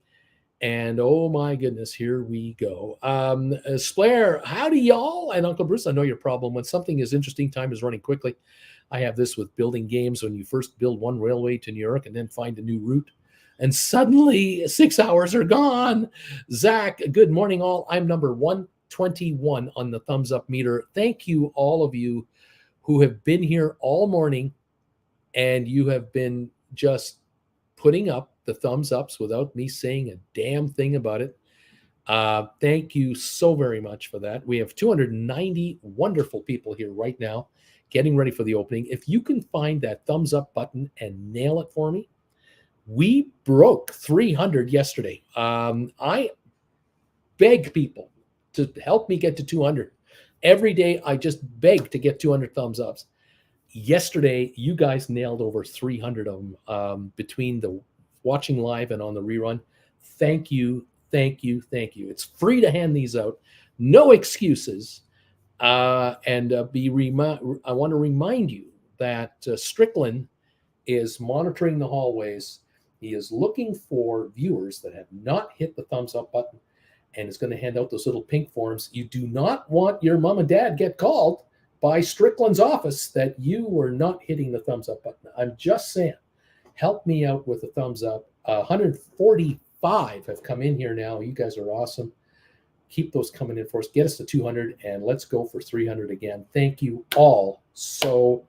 And oh my goodness, here we go. Splair, howdy y'all. And Uncle Bruce, I know your problem. When something is interesting, time is running quickly. I have this with building games. When you first build one railway to New York and then find a new route, and suddenly 6 hours are gone. Zach, good morning all. I'm number 121 on the thumbs up meter. Thank you, all of you who have been here all morning, and you have been just putting up the thumbs ups without me saying a damn thing about it. Thank you so very much for that. We have 290 wonderful people here right now getting ready for the opening. If you can find that thumbs up button and nail it for me. We broke 300 yesterday. I beg people to help me get to 200. Every day, I just beg to get 200 thumbs ups. Yesterday, you guys nailed over 300 of them between the watching live and on the rerun. Thank you, thank you, thank you. It's free to hand these out. No excuses. I want to remind you that Strickland is monitoring the hallways. He is looking for viewers that have not hit the thumbs up button and is going to hand out those little pink forms. You do not want your mom and dad get called by Strickland's office that you were not hitting the thumbs up button. I'm just saying, help me out with the thumbs up. 145 have come in here now. You guys are awesome. Keep those coming in for us. Get us to 200 and let's go for 300 again. Thank you all so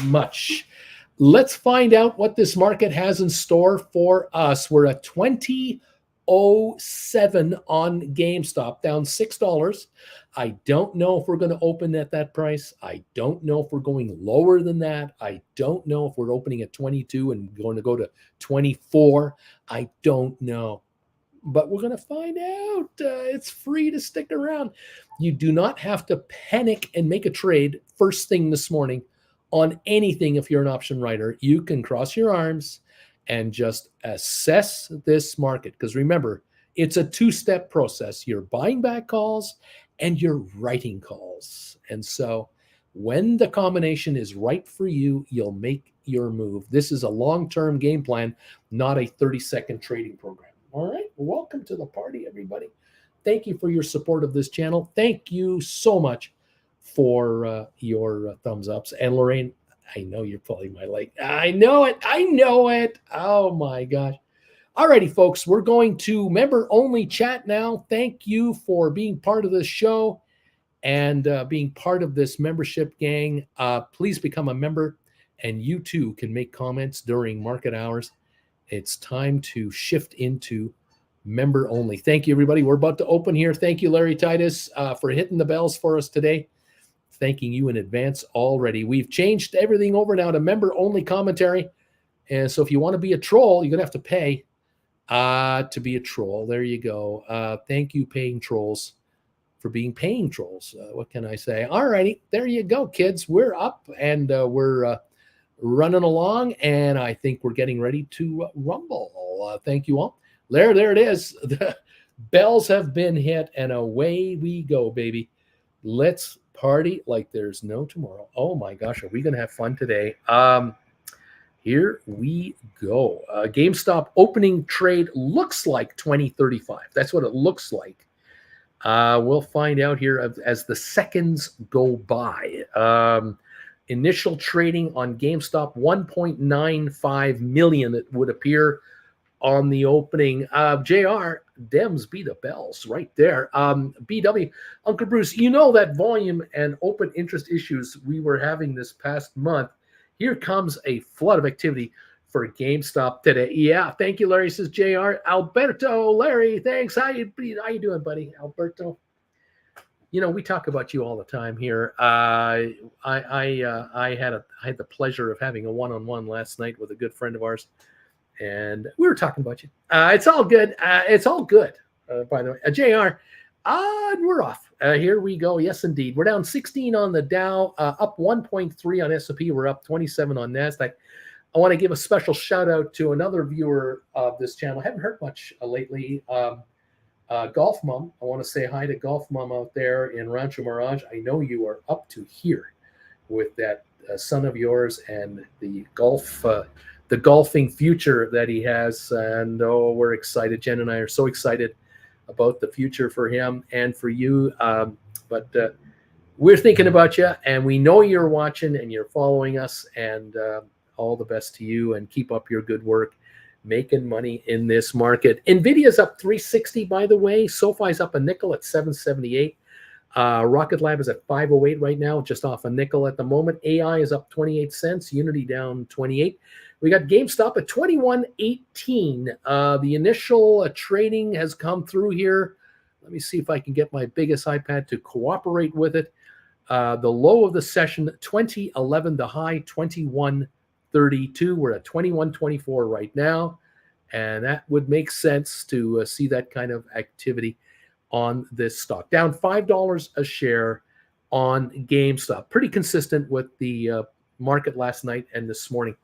much. Let's find out what this market has in store for us. We're at 20.07 on GameStop, down $6. I don't know if we're going to open at that price. I don't know if we're going lower than that. I don't know if we're opening at 22 and going to go to 24. I don't know. But we're going to find out. It's free to stick around. You do not have to panic and make a trade first thing this morning on anything. If you're an option writer, you can cross your arms and just assess this market. Because remember, it's a 2-step process. You're buying back calls and you're writing calls. And so when the combination is right for you, you'll make your move. This is a long-term game plan, not a 30-second trading program. All right. Welcome to the party, everybody. Thank you for your support of this channel. Thank you so much for your thumbs ups. And Lorraine, I know you're pulling my leg. I know it. I know it. Oh my gosh. All righty, folks. We're going to member only chat now. Thank you for being part of this show and being part of this membership gang. Please become a member and you too can make comments during market hours. It's time to shift into member only. Thank you, everybody. We're about to open here. Thank you, Larry Titus, for hitting the bells for us today. Thanking you in advance already. We've changed everything over now to member only commentary. And so if you want to be a troll, you're going to have to pay to be a troll. There you go. Thank you, paying trolls, for being paying trolls. What can I say? All righty. There you go, kids. We're up and we're running along, and I think we're getting ready to rumble. Thank you all. There it is. The bells have been hit, and away we go, baby. Let's party like there's no tomorrow. Oh my gosh, are we going to have fun today? Here we go. GameStop opening trade looks like 2035. That's what it looks like. We'll find out here as the seconds go by. Initial trading on GameStop, 1.95 million, it would appear on the opening. JR, Dems beat the bells right there. BW, Uncle Bruce, you know that volume and open interest issues we were having this past month. Here comes a flood of activity for GameStop today. Yeah, thank you, Larry, says JR. Alberto, Larry, thanks. How you doing, buddy? Alberto. You know, we talk about you all the time here. I had the pleasure of having a one-on-one last night with a good friend of ours, And we were talking about you. It's all good. It's all good, by the way. JR, we're off. Here we go. Yes, indeed. We're down 16 on the Dow, up 1.3 on S&P. We're up 27 on NASDAQ. I want to give a special shout out to another viewer of this channel. I haven't heard much lately. Golf Mom. I want to say hi to Golf Mom out there in Rancho Mirage. I know you are up to here with that son of yours and the golfing future that he has. And we're excited. Jen and I are so excited about the future for him and for you. But we're thinking about you, and we know you're watching and you're following us, and all the best to you, and keep up your good work making money in this market. Nvidia's up 360, by the way. Sofi's up a nickel at 778. Rocket Lab is at 508 right now, just off a nickel at the moment. AI is up 28 cents. Unity down 28. We got GameStop at 21.18. The initial trading has come through here. Let me see if I can get my biggest iPad to cooperate with it. The low of the session, 2011. The high, 21.32. We're at 21.24 right now. And that would make sense to see that kind of activity on this stock. Down $5 a share on GameStop. Pretty consistent with the market last night and this morning.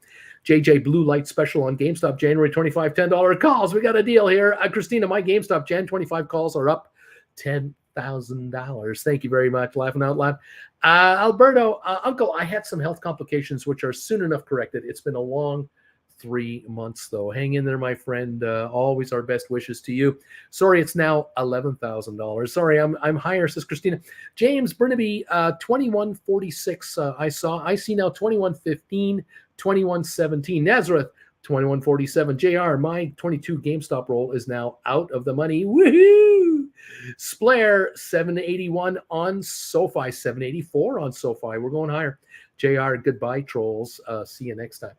JJ Blue Light Special on GameStop, January 25, $10 calls. We got a deal here. Christina, my GameStop Jan 25 calls are up $10,000. Thank you very much. Laughing out loud. Alberto, Uncle, I had some health complications, which are soon enough corrected. It's been a long 3 months, though. Hang in there, my friend. Always our best wishes to you. Sorry, it's now $11,000. Sorry, I'm higher, says Christina. James Burnaby, 2146. I see now 2115, 2117. Nazareth, 2147. JR, my 22 GameStop roll is now out of the money. Woohoo! Splair, 781 on SoFi, 784 on SoFi. We're going higher. JR, goodbye, trolls. See you next time.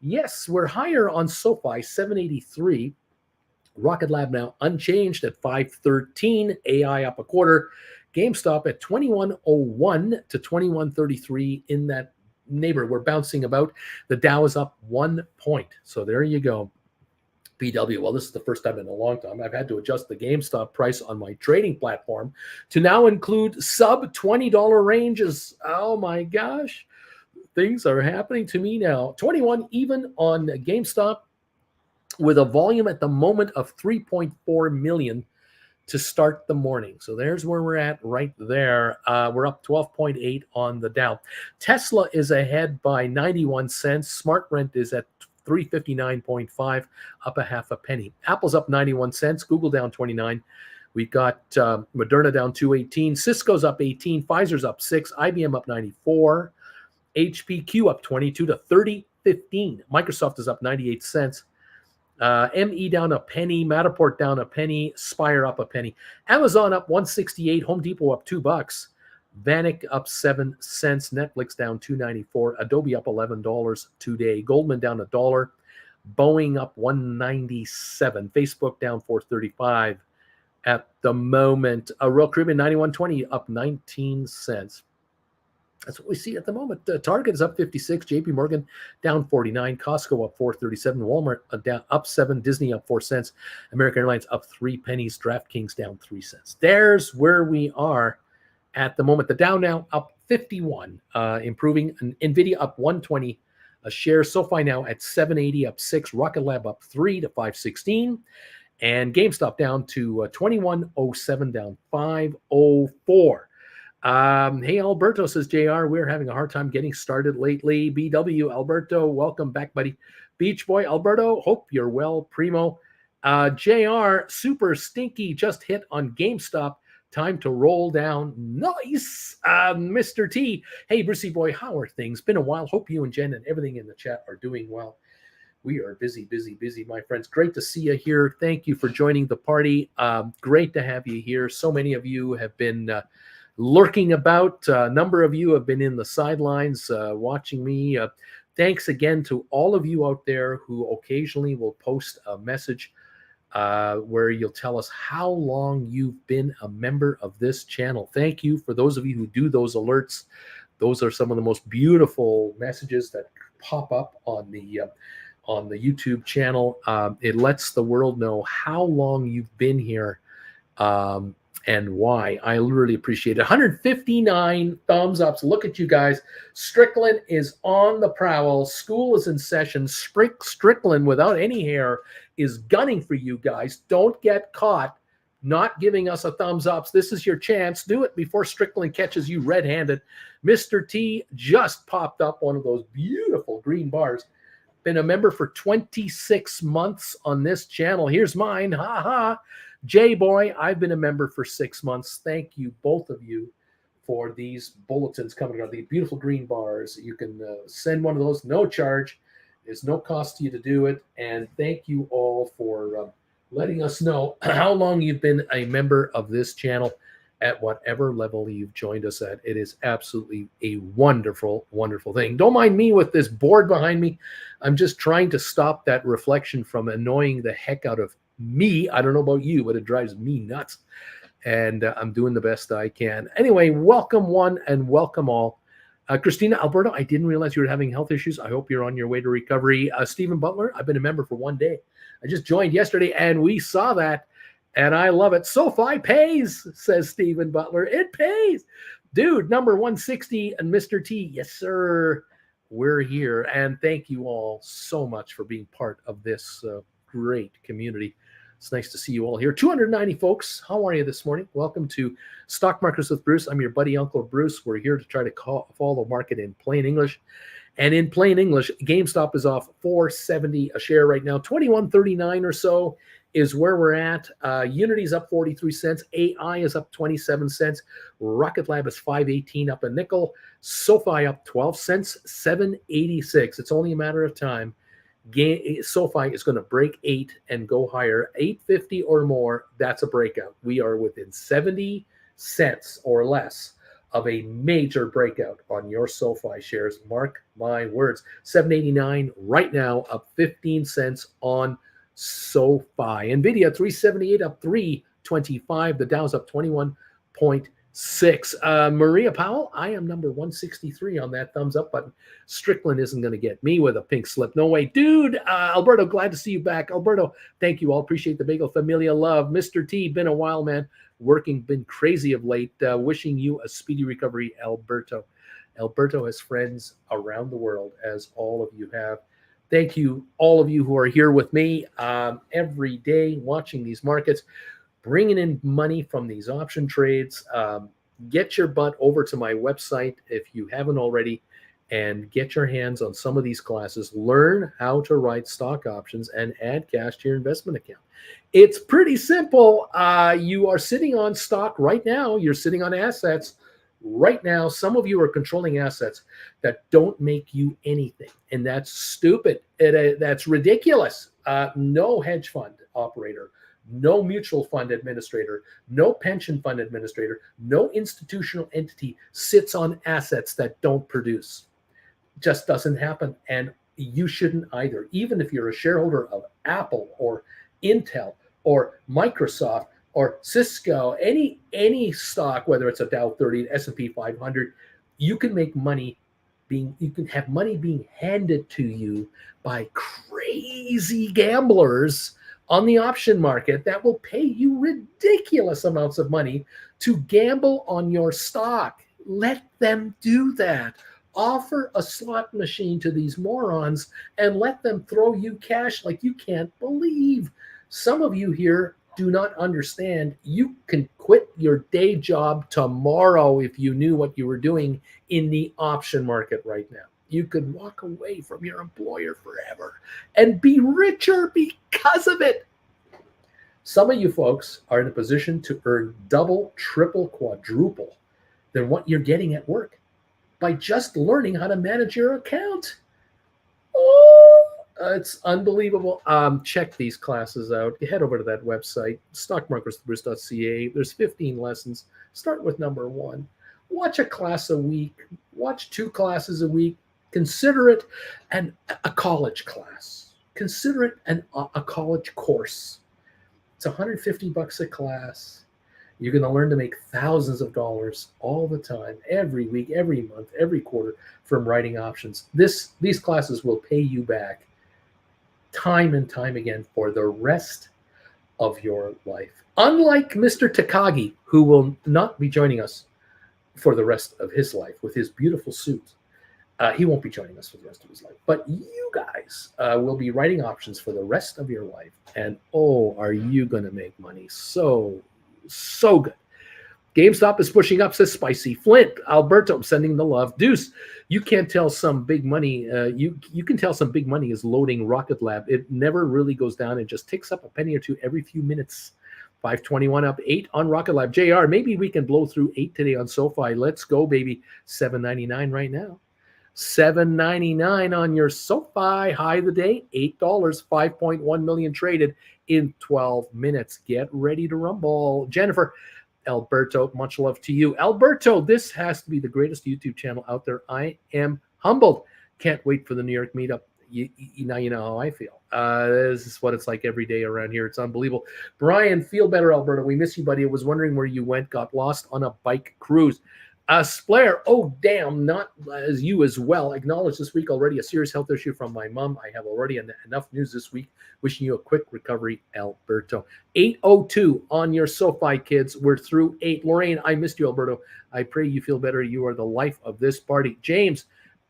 Yes, we're higher on SoFi, 783. Rocket Lab now unchanged at 513. AI up a quarter. GameStop at 2101 to 2133 in that neighborhood. We're bouncing about. The Dow is up 1 point. So there you go. BW, well, this is the first time in a long time I've had to adjust the GameStop price on my trading platform to now include sub $20 ranges. Oh my gosh. Things are happening to me now. 21 even on GameStop with a volume at the moment of 3.4 million to start the morning. So there's where we're at right there. We're up 12.8 on the Dow. Tesla is ahead by 91 cents. Smart Rent is at 359.5, up a half a penny. Apple's up 91 cents. Google down 29. We got Moderna down 218. Cisco's up 18. Pfizer's up 6. IBM up 94. HPQ up 22 to 30.15. Microsoft is up 98 cents. ME down a penny. Matterport down a penny. Spire up a penny. Amazon up 168. Home Depot up $2. Vanik up 7 cents. Netflix down $2.94. Adobe up $11 today. Goldman down $1. Boeing up $1.97. Facebook down $4.35 at the moment. Royal Caribbean 91.20 up 19 cents. That's what we see at the moment. Target is up 56. JP Morgan down 49. Costco up 4.37. Walmart down up 7. Disney up 4 cents. American Airlines up 3 pennies. DraftKings down 3 cents. There's where we are at the moment. The Dow now up 51, improving. Nvidia up 120 a share. SoFi now at 780, up 6. Rocket Lab up 3 to 516. And GameStop down to 2107, down 504. Hey, Alberto, says JR, we're having a hard time getting started lately. BW, Alberto, welcome back, buddy. Beach Boy, Alberto, hope you're well, primo. JR, super stinky, just hit on GameStop. Time to roll down. Nice. Mr. T. Hey, Brucey boy, how are things? Been a while. Hope you and Jen and everything in the chat are doing well. We are busy, my friends. Great to see you here. Thank you for joining the party. Great to have you here. So many of you have been lurking about. A number of you have been in the sidelines watching me. Thanks again to all of you out there who occasionally will post a message where you'll tell us how long you've been a member of this channel. Thank you for those of you who do those alerts. Those are some of the most beautiful messages that pop up on on the YouTube channel. It lets the world know how long you've been here and why. I really appreciate it. 159 thumbs ups. Look at you guys. Strickland is on the prowl. School is in session. Strickland, without any hair, is gunning for you guys. Don't get caught not giving us a thumbs up. This is your chance. Do it before Strickland catches you red-handed. Mr. T just popped up one of those beautiful green bars. Been a member for 26 months on this channel. Here's mine. Ha ha. J-Boy, I've been a member for 6 months. Thank you, both of you, for these bulletins coming out. These beautiful green bars. You can send one of those, no charge. There's no cost to you to do it. And thank you all for letting us know how long you've been a member of this channel at whatever level you've joined us at. It is absolutely a wonderful, wonderful thing. Don't mind me with this board behind me. I'm just trying to stop that reflection from annoying the heck out of me. I don't know about you, but it drives me nuts. And I'm doing the best I can. Anyway, welcome one and welcome all. Christina Alberto, I didn't realize you were having health issues. I hope you're on your way to recovery. Stephen Butler, I've been a member for 1 day. I just joined yesterday and we saw that and I love it. Sofi pays, says Stephen Butler. It pays. Dude, number 160 and Mr. T. Yes, sir. We're here. And thank you all so much for being part of this great community. It's nice to see you all here. 290 folks. How are you this morning? Welcome to Stock Markets with Bruce. I'm your buddy, Uncle Bruce. We're here to try to follow the market in plain English. And in plain English, GameStop is off $4.70 a share right now. $21.39 or so is where we're at. Unity's up 43 cents. AI is up 27 cents. Rocket Lab is $5.18 up a nickel. Sofi up 12 cents, $7.86. It's only a matter of time. Sofi is going to break 8 and go higher. 8.50 or more, that's a breakout. We are within 70 cents or less of a major breakout on your Sofi shares. Mark my words. 7.89 right now, up 15 cents on Sofi. Nvidia 378 up 325. The Dow's up 21.6. Maria Powell, I am number 163 on that thumbs up button. Strickland isn't going to get me with a pink slip. No way. Dude, Alberto, glad to see you back. Alberto, thank you all. Appreciate the bagel familia love. Mr. T, been a while, man. Working, been crazy of late. Wishing you a speedy recovery, Alberto. Alberto has friends around the world, as all of you have. Thank you, all of you who are here with me every day watching these markets, bringing in money from these option trades. Get your butt over to my website if you haven't already and get your hands on some of these classes. Learn how to write stock options and add cash to your investment account. It's pretty simple. You are sitting on stock right now. You're sitting on assets right now. Some of you are controlling assets that don't make you anything, and that's stupid. That's ridiculous. No hedge fund operator, no mutual fund administrator, no pension fund administrator, no institutional entity sits on assets that don't produce. Just doesn't happen, and you shouldn't either. Even if you're a shareholder of Apple or Intel or Microsoft or Cisco, any stock, whether it's a Dow 30, S&P 500, you can make money you can have money being handed to you by crazy gamblers on the option market that will pay you ridiculous amounts of money to gamble on your stock. Let them do that. Offer a slot machine to these morons and let them throw you cash like you can't believe. Some of you here do not understand. You can quit your day job tomorrow if you knew what you were doing in the option market right now. You could walk away from your employer forever and be richer because of it. Some of you folks are in a position to earn double, triple, quadruple than what you're getting at work by just learning how to manage your account. Oh, it's unbelievable. Check these classes out. Head over to that website, stockmarkersbruce.ca. There's 15 lessons. Start with number 1. Watch a class a week. Watch 2 classes a week. Consider it a college class. Consider it a college course. It's $150 a class. You're going to learn to make thousands of dollars all the time, every week, every month, every quarter from writing options. These classes will pay you back time and time again for the rest of your life. Unlike Mr. Takagi, who will not be joining us for the rest of his life with his beautiful suit. He won't be joining us for the rest of his life. But you guys will be writing options for the rest of your life. And oh, are you going to make money so good. GameStop is pushing up, says Spicy. Flint, Alberto, sending the love. Deuce, you can't tell some big money. You can tell some big money is loading Rocket Lab. It never really goes down. It just ticks up a penny or two every few minutes. 521 up 8 on Rocket Lab. JR, maybe we can blow through 8 today on SoFi. Let's go, baby. 7.99 right now. 7.99 on your SoFi. High of the day, $8. 5.1 million traded in 12 minutes. Get ready to rumble. Jennifer, Alberto, much love to you. Alberto, this has to be the greatest YouTube channel out there. I am humbled. Can't wait for the New York meetup. Now you know how I feel. This is what it's like every day around here. It's unbelievable. Brian, feel better, Alberta. We miss you, buddy. I was wondering where you went. Got lost on a bike cruise. Splair, oh, damn, not as you as well. Acknowledged this week already a serious health issue from my mom. I have already enough news this week. Wishing you a quick recovery, Alberto. 8:02 on your SoFi, kids. We're through 8. Lorraine, I missed you, Alberto. I pray you feel better. You are the life of this party. James,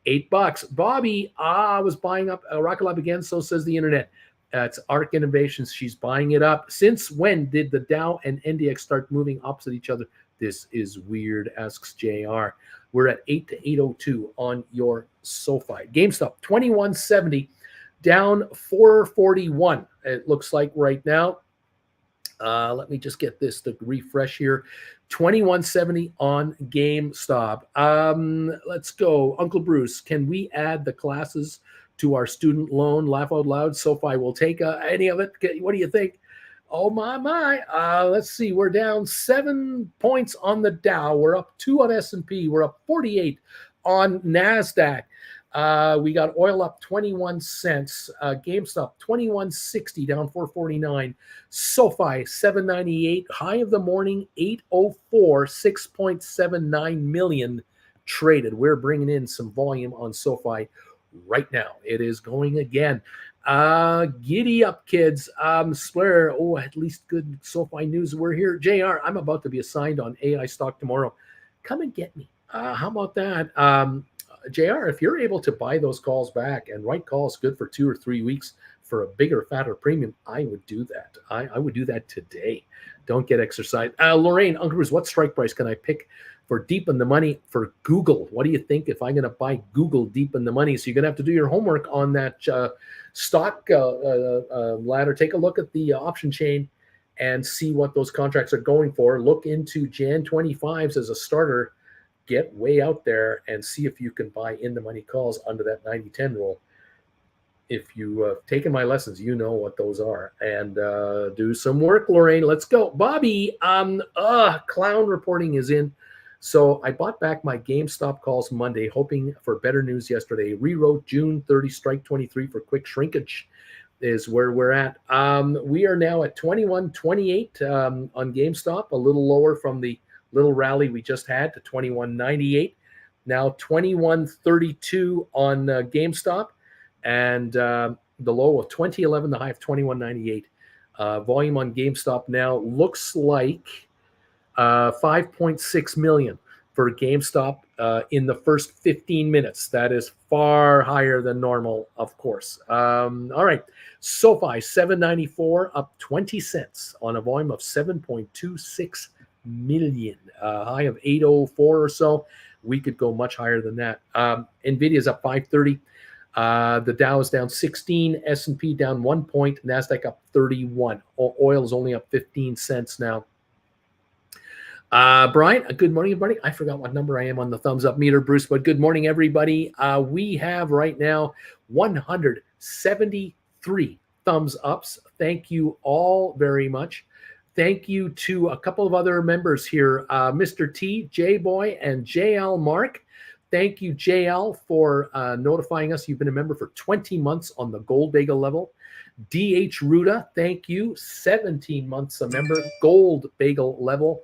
$8. Bobby, I was buying up Rocket Lab again, so says the internet. It's Arc Innovations. She's buying it up. Since when did the Dow and NDX start moving opposite each other? This is weird, asks JR. We're at 8 to 8:02 on your SoFi. GameStop, 2170, down 441. It looks like right now. Let me just get this to refresh here. 2170 on GameStop. Let's go. Uncle Bruce, can we add the classes to our student loan? Laugh out loud. SoFi will take any of it. What do you think? Oh, my. Let's see. We're down 7 points on the Dow. We're up 2 on S&P. We're up 48 on NASDAQ. We got oil up 21 cents. GameStop 2160 down 449. SoFi 798. High of the morning 804. 6.79 million traded. We're bringing in some volume on SoFi right now. It is going again. Giddy up, kids. Swear, at least good SoFi news. We're here. JR, I'm about to be assigned on AI stock tomorrow. Come and get me. How about that? JR, if you're able to buy those calls back and write calls good for 2 or 3 weeks for a bigger, fatter premium, I would do that. I would do that today. Don't get exercised. Lorraine, Uncle Bruce, what strike price can I pick for deep in the money for Google? What do you think if I'm going to buy Google deep in the money? So you're going to have to do your homework on that stock ladder. Take a look at the option chain and see what those contracts are going for. Look into Jan 25s as a starter. Get way out there and see if you can buy in the money calls under that 90-10 rule. If you have taken my lessons, you know what those are. And do some work, Lorraine. Let's go. Bobby, clown reporting is in. So I bought back my GameStop calls Monday, hoping for better news yesterday. Rewrote June 30, strike 23 for quick shrinkage is where we're at. We are now at 21.28 on GameStop, a little lower from the little rally we just had to 21.98. Now 21.32 on GameStop, and the low of 20.11, the high of 21.98. Volume on GameStop now looks like 5.6 million for GameStop in the first 15 minutes. That is far higher than normal, of course. All right. SoFi 794 up 20 cents on a volume of 7.26 million. High of 804 or so. We could go much higher than that. Nvidia is up 530. The Dow is down 16. S&P down 1 point. NASDAQ up 31. Oil is only up 15 cents now. Brian, good morning, everybody. I forgot what number I am on the thumbs up meter, Bruce, but good morning, everybody. We have right now 173 thumbs ups. Thank you all very much. Thank you to a couple of other members here, Mr. T, J-Boy, and JL Mark. Thank you, JL, for notifying us. You've been a member for 20 months on the Gold Bagel level. DH Ruda, thank you. 17 months a member, Gold Bagel level.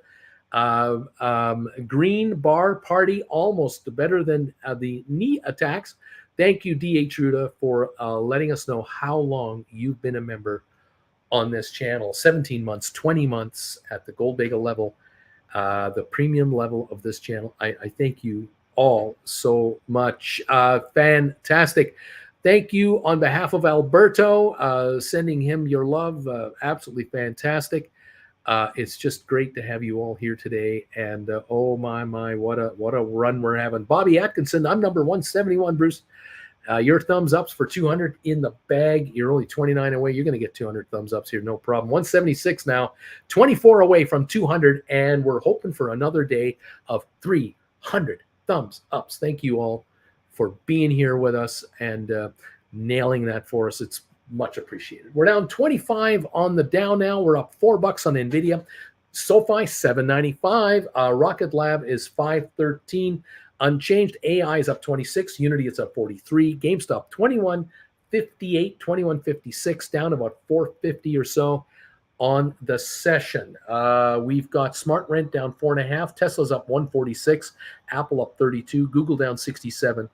Green Bar Party, almost better than the knee attacks. Thank you, D.H. Ruda, for letting us know how long you've been a member on this channel. 17 months, 20 months at the Gold Bagel level, the premium level of this channel. I thank you all so much. Fantastic. Thank you on behalf of Alberto, sending him your love. Absolutely fantastic. It's just great to have you all here today. And oh my, what a run we're having. Bobby Atkinson, I'm number 171, Bruce. Your thumbs ups for 200 in the bag. You're only 29 away. You're going to get 200 thumbs ups here. No problem. 176 now, 24 away from 200. And we're hoping for another day of 300 thumbs ups. Thank you all for being here with us and nailing that for us. It's much appreciated. We're down 25 on the Dow now. We're up $4 on NVIDIA. SoFi, $7.95. Rocket Lab is $5.13. Unchanged. AI is up 26. Unity is up 43. GameStop 21.58, 21.56, down about 4.50 or so on the session. We've got Smart Rent down 4.5. Tesla's up 146. Apple up 32. Google down 67.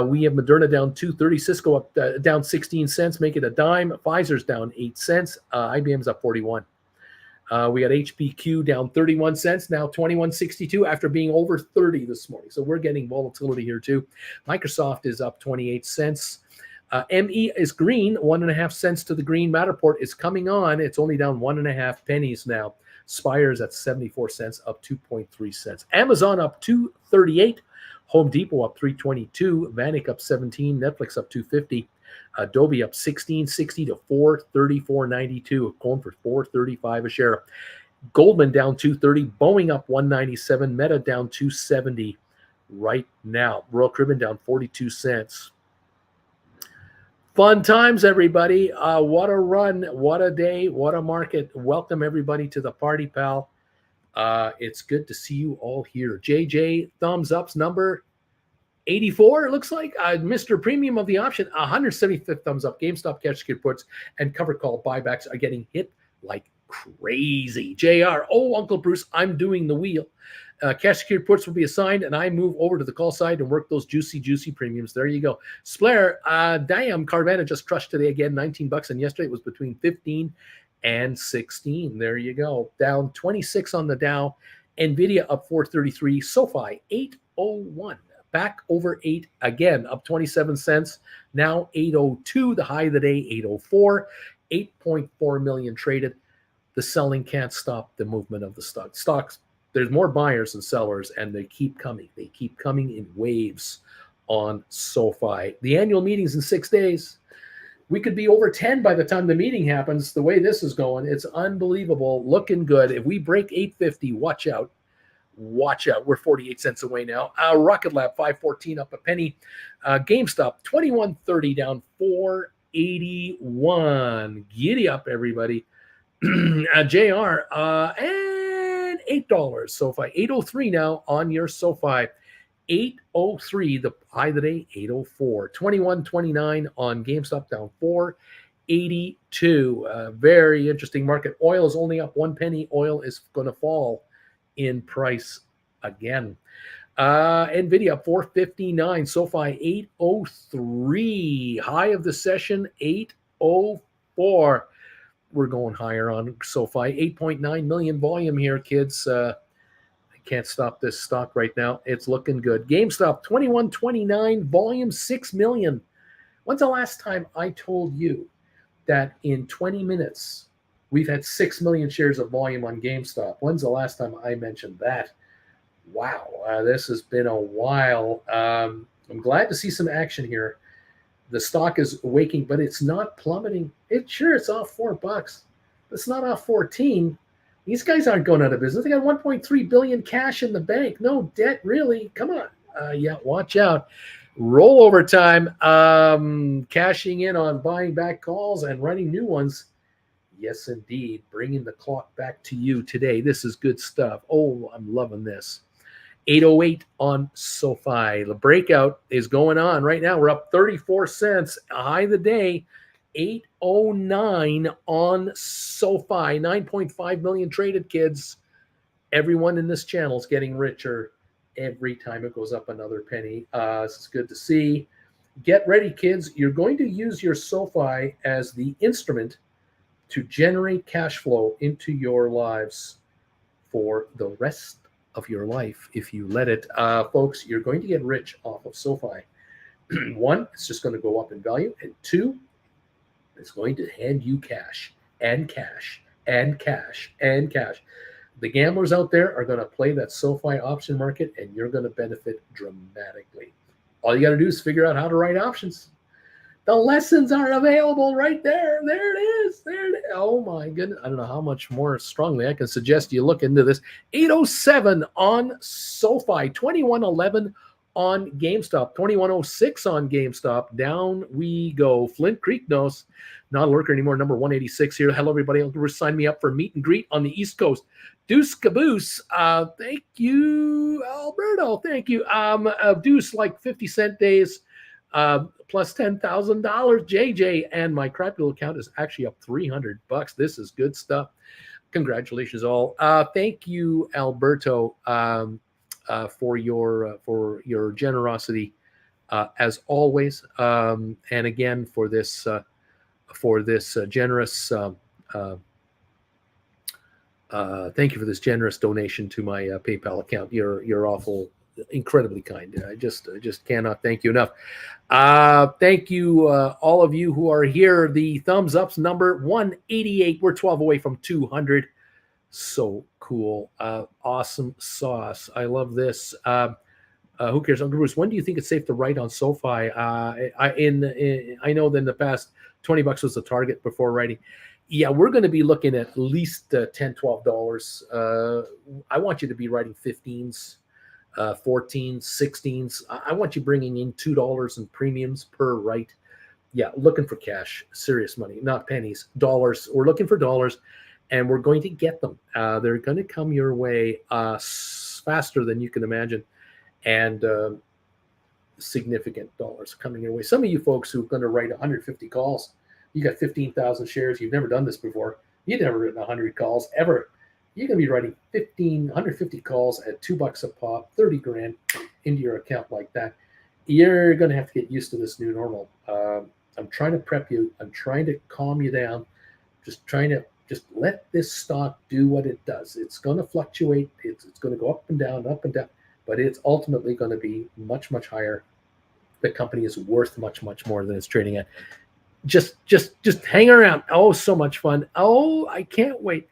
We have Moderna down 2.30. Cisco up down 16 cents, make it a dime. Pfizer's down 8 cents. IBM's up 41. We got HPQ down 31 cents, now 21.62 after being over 30 this morning. So we're getting volatility here too. Microsoft is up 28 cents. ME is green, 1.5 cents to the green. Matterport is coming on. It's only down 1.5 pennies now. Spire's at 74 cents, up 2.3 cents. Amazon up 2.38. Home Depot up 3.22. Vanik up 17. Netflix up 2.50. Adobe up 16.60 to 434.92. Going for 435 a share. Goldman down 2.30. Boeing up 197. Meta down 2.70 right now. Royal Caribbean down 42 cents. Fun times, everybody. What a run. What a day. What a market. Welcome, everybody, to the party, pal. It's good to see you all here. JJ, thumbs ups, number 84, it looks like. Mr. Premium of the option, 175th thumbs up. GameStop cash secured puts and cover call buybacks are getting hit like crazy. JR, oh, Uncle Bruce, I'm doing the wheel. Cash secured puts will be assigned, and I move over to the call side and work those juicy premiums. There you go. Splair, damn, Carvana just crushed today again, $19, and yesterday it was between 15 and 16. There you go. Down 26 on the Dow. NVIDIA up 433. SoFi 801. Back over 8 again, up 27 cents. Now 802. The high of the day, 804. 8.4 million traded. The selling can't stop the movement of the stock. Stocks, there's more buyers than sellers, and they keep coming. They keep coming in waves on SoFi. The annual meeting's in 6 days. We could be over 10 by the time the meeting happens. The way this is going, it's unbelievable. Looking good. If we break 850, watch out. Watch out. We're 48 cents away now. Rocket Lab, 5.14 up a penny. GameStop, 21.30 down 4.81. Giddy up, everybody. JR, and $8. SoFi, 8.03 now on your SoFi. 8.03, the high of the day, 8.04. 21.29 on GameStop, down 4.82. Very interesting market. Oil is only up 1 penny. Oil is going to fall in price again. NVIDIA, 4.59. SoFi, 8.03. High of the session, 8.04. We're going higher on SoFi. 8.9 million volume here, kids. Can't stop this stock right now. It's looking good. GameStop, 21.29, volume 6 million. When's the last time I told you that in 20 minutes we've had 6 million shares of volume on GameStop? When's the last time I mentioned that? Wow, this has been a while. I'm glad to see some action here. The stock is waking, but it's not plummeting. It's off $4. It's not off 14. These guys aren't going out of business. They got 1.3 billion cash in the bank. No debt, really. Come on. Yeah, watch out. Rollover time. Cashing in on buying back calls and running new ones. Yes, indeed. Bringing the clock back to you today. This is good stuff. Oh, I'm loving this. 8.08 on SoFi. The breakout is going on right now. We're up 34 cents. A high of the day. 8.09 on SoFi. 9.5 million traded, kids. Everyone in this channel is getting richer every time it goes up another penny. This is good to see. Get ready, kids. You're going to use your SoFi as the instrument to generate cash flow into your lives for the rest of your life if you let it. Folks, you're going to get rich off of SoFi. One, it's just going to go up in value. And two, it's going to hand you cash and cash and cash and cash. The gamblers out there are going to play that SoFi option market, and you're going to benefit dramatically. All you got to do is figure out how to write options. The lessons are available right there. There it is. There it is. Oh my goodness. I don't know how much more strongly I can suggest you look into this. 807 on SoFi, 2111 on GameStop, 2106 on GameStop. Down we go. Flint Creek knows. Not a lurker anymore. Number 186 here. Hello, everybody. Sign me up for meet and greet on the East Coast. Deuce Caboose. Thank you, Alberto. Thank you. Deuce, like 50-cent days. Plus $10,000, JJ, and my crappy little account is actually up $300. This is good stuff. Congratulations, all. Thank you, Alberto, for your generosity, as always, and again for this generous. Thank you for this generous donation to my PayPal account. You're awful. Incredibly kind. I just cannot thank you enough. Thank you, all of you who are here. The thumbs ups number 188. We're 12 away from 200. So cool. Awesome sauce. I love this. Who cares? Uncle Bruce, when do you think it's safe to write on SoFi? I know that in the past $20 was the target before writing. Yeah, we're going to be looking at least $10, $12. I want you to be writing 15s. 14s, 16s. I want you bringing in $2 in premiums per write. Yeah, looking for cash, serious money, not pennies, dollars. We're looking for dollars, and we're going to get them. They're going to come your way faster than you can imagine, and significant dollars coming your way. Some of you folks who are going to write 150 calls, you got 15,000 shares. You've never done this before. You've never written 100 calls ever. You're going to be writing 150 calls at $2 a pop, 30 grand into your account like that. You're going to have to get used to this new normal. I'm trying to prep you. I'm trying to calm you down. Just let this stock do what it does. It's going to fluctuate. It's going to go up and down, but it's ultimately going to be much, much higher. The company is worth much, much more than it's trading at. Just hang around. Oh, so much fun. Oh, I can't wait.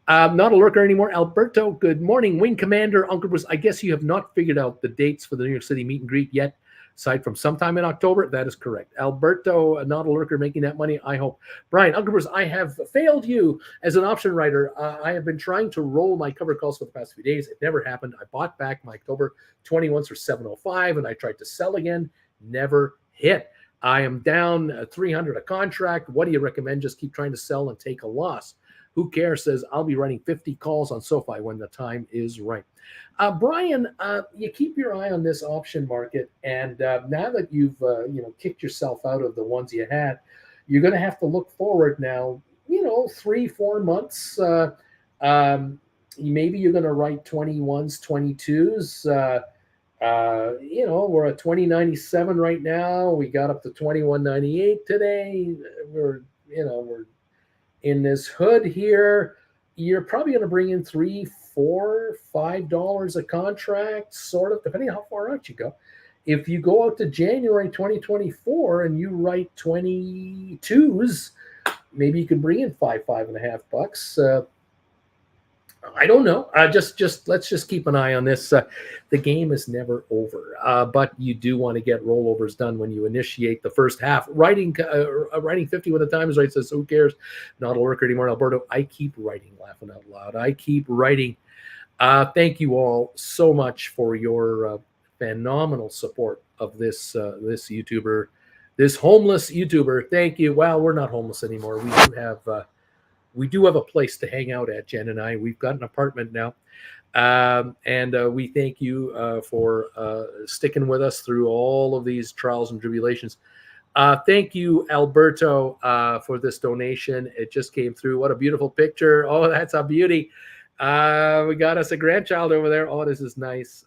Not a lurker anymore. Alberto, good morning. Wing Commander, Uncle Bruce, I guess you have not figured out the dates for the New York City meet and greet yet, aside from sometime in October. That is correct. Alberto, not a lurker, making that money, I hope. Brian, Uncle Bruce, I have failed you as an option writer. I have been trying to roll my cover calls for the past few days. It never happened. I bought back my October 21s for 705, and I tried to sell again. Never hit. I am down 300 a contract. What do you recommend? Just keep trying to sell and take a loss. Who cares? Says, I'll be writing 50 calls on SoFi when the time is right. Brian, you keep your eye on this option market. And now that you've kicked yourself out of the ones you had, you're going to have to look forward now, 3-4 months. Maybe you're going to write 21s, 22s. We're at 2097 right now. We got up to 2198 today. We're in this hood here. You're probably going to bring in $3, $4, $5 a contract, sort of, depending on how far out you go. If you go out to January 2024 and you write 22s, maybe you can bring in $5.50. I don't know. Let's just keep an eye on this. The game is never over, but you do want to get rollovers done when you initiate the first half. Writing 50 when the time is right, says, who cares? Not a lurker anymore, Alberto. I keep writing, laughing out loud. I keep writing. Thank you all so much for your phenomenal support of this YouTuber, this homeless YouTuber. Thank you. Well, we're not homeless anymore. We do have a place to hang out at, Jen and I. We've got an apartment now. And we thank you for sticking with us through all of these trials and tribulations. Thank you, Alberto, for this donation. It just came through. What a beautiful picture. Oh, that's a beauty. We got us a grandchild over there. Oh, this is nice.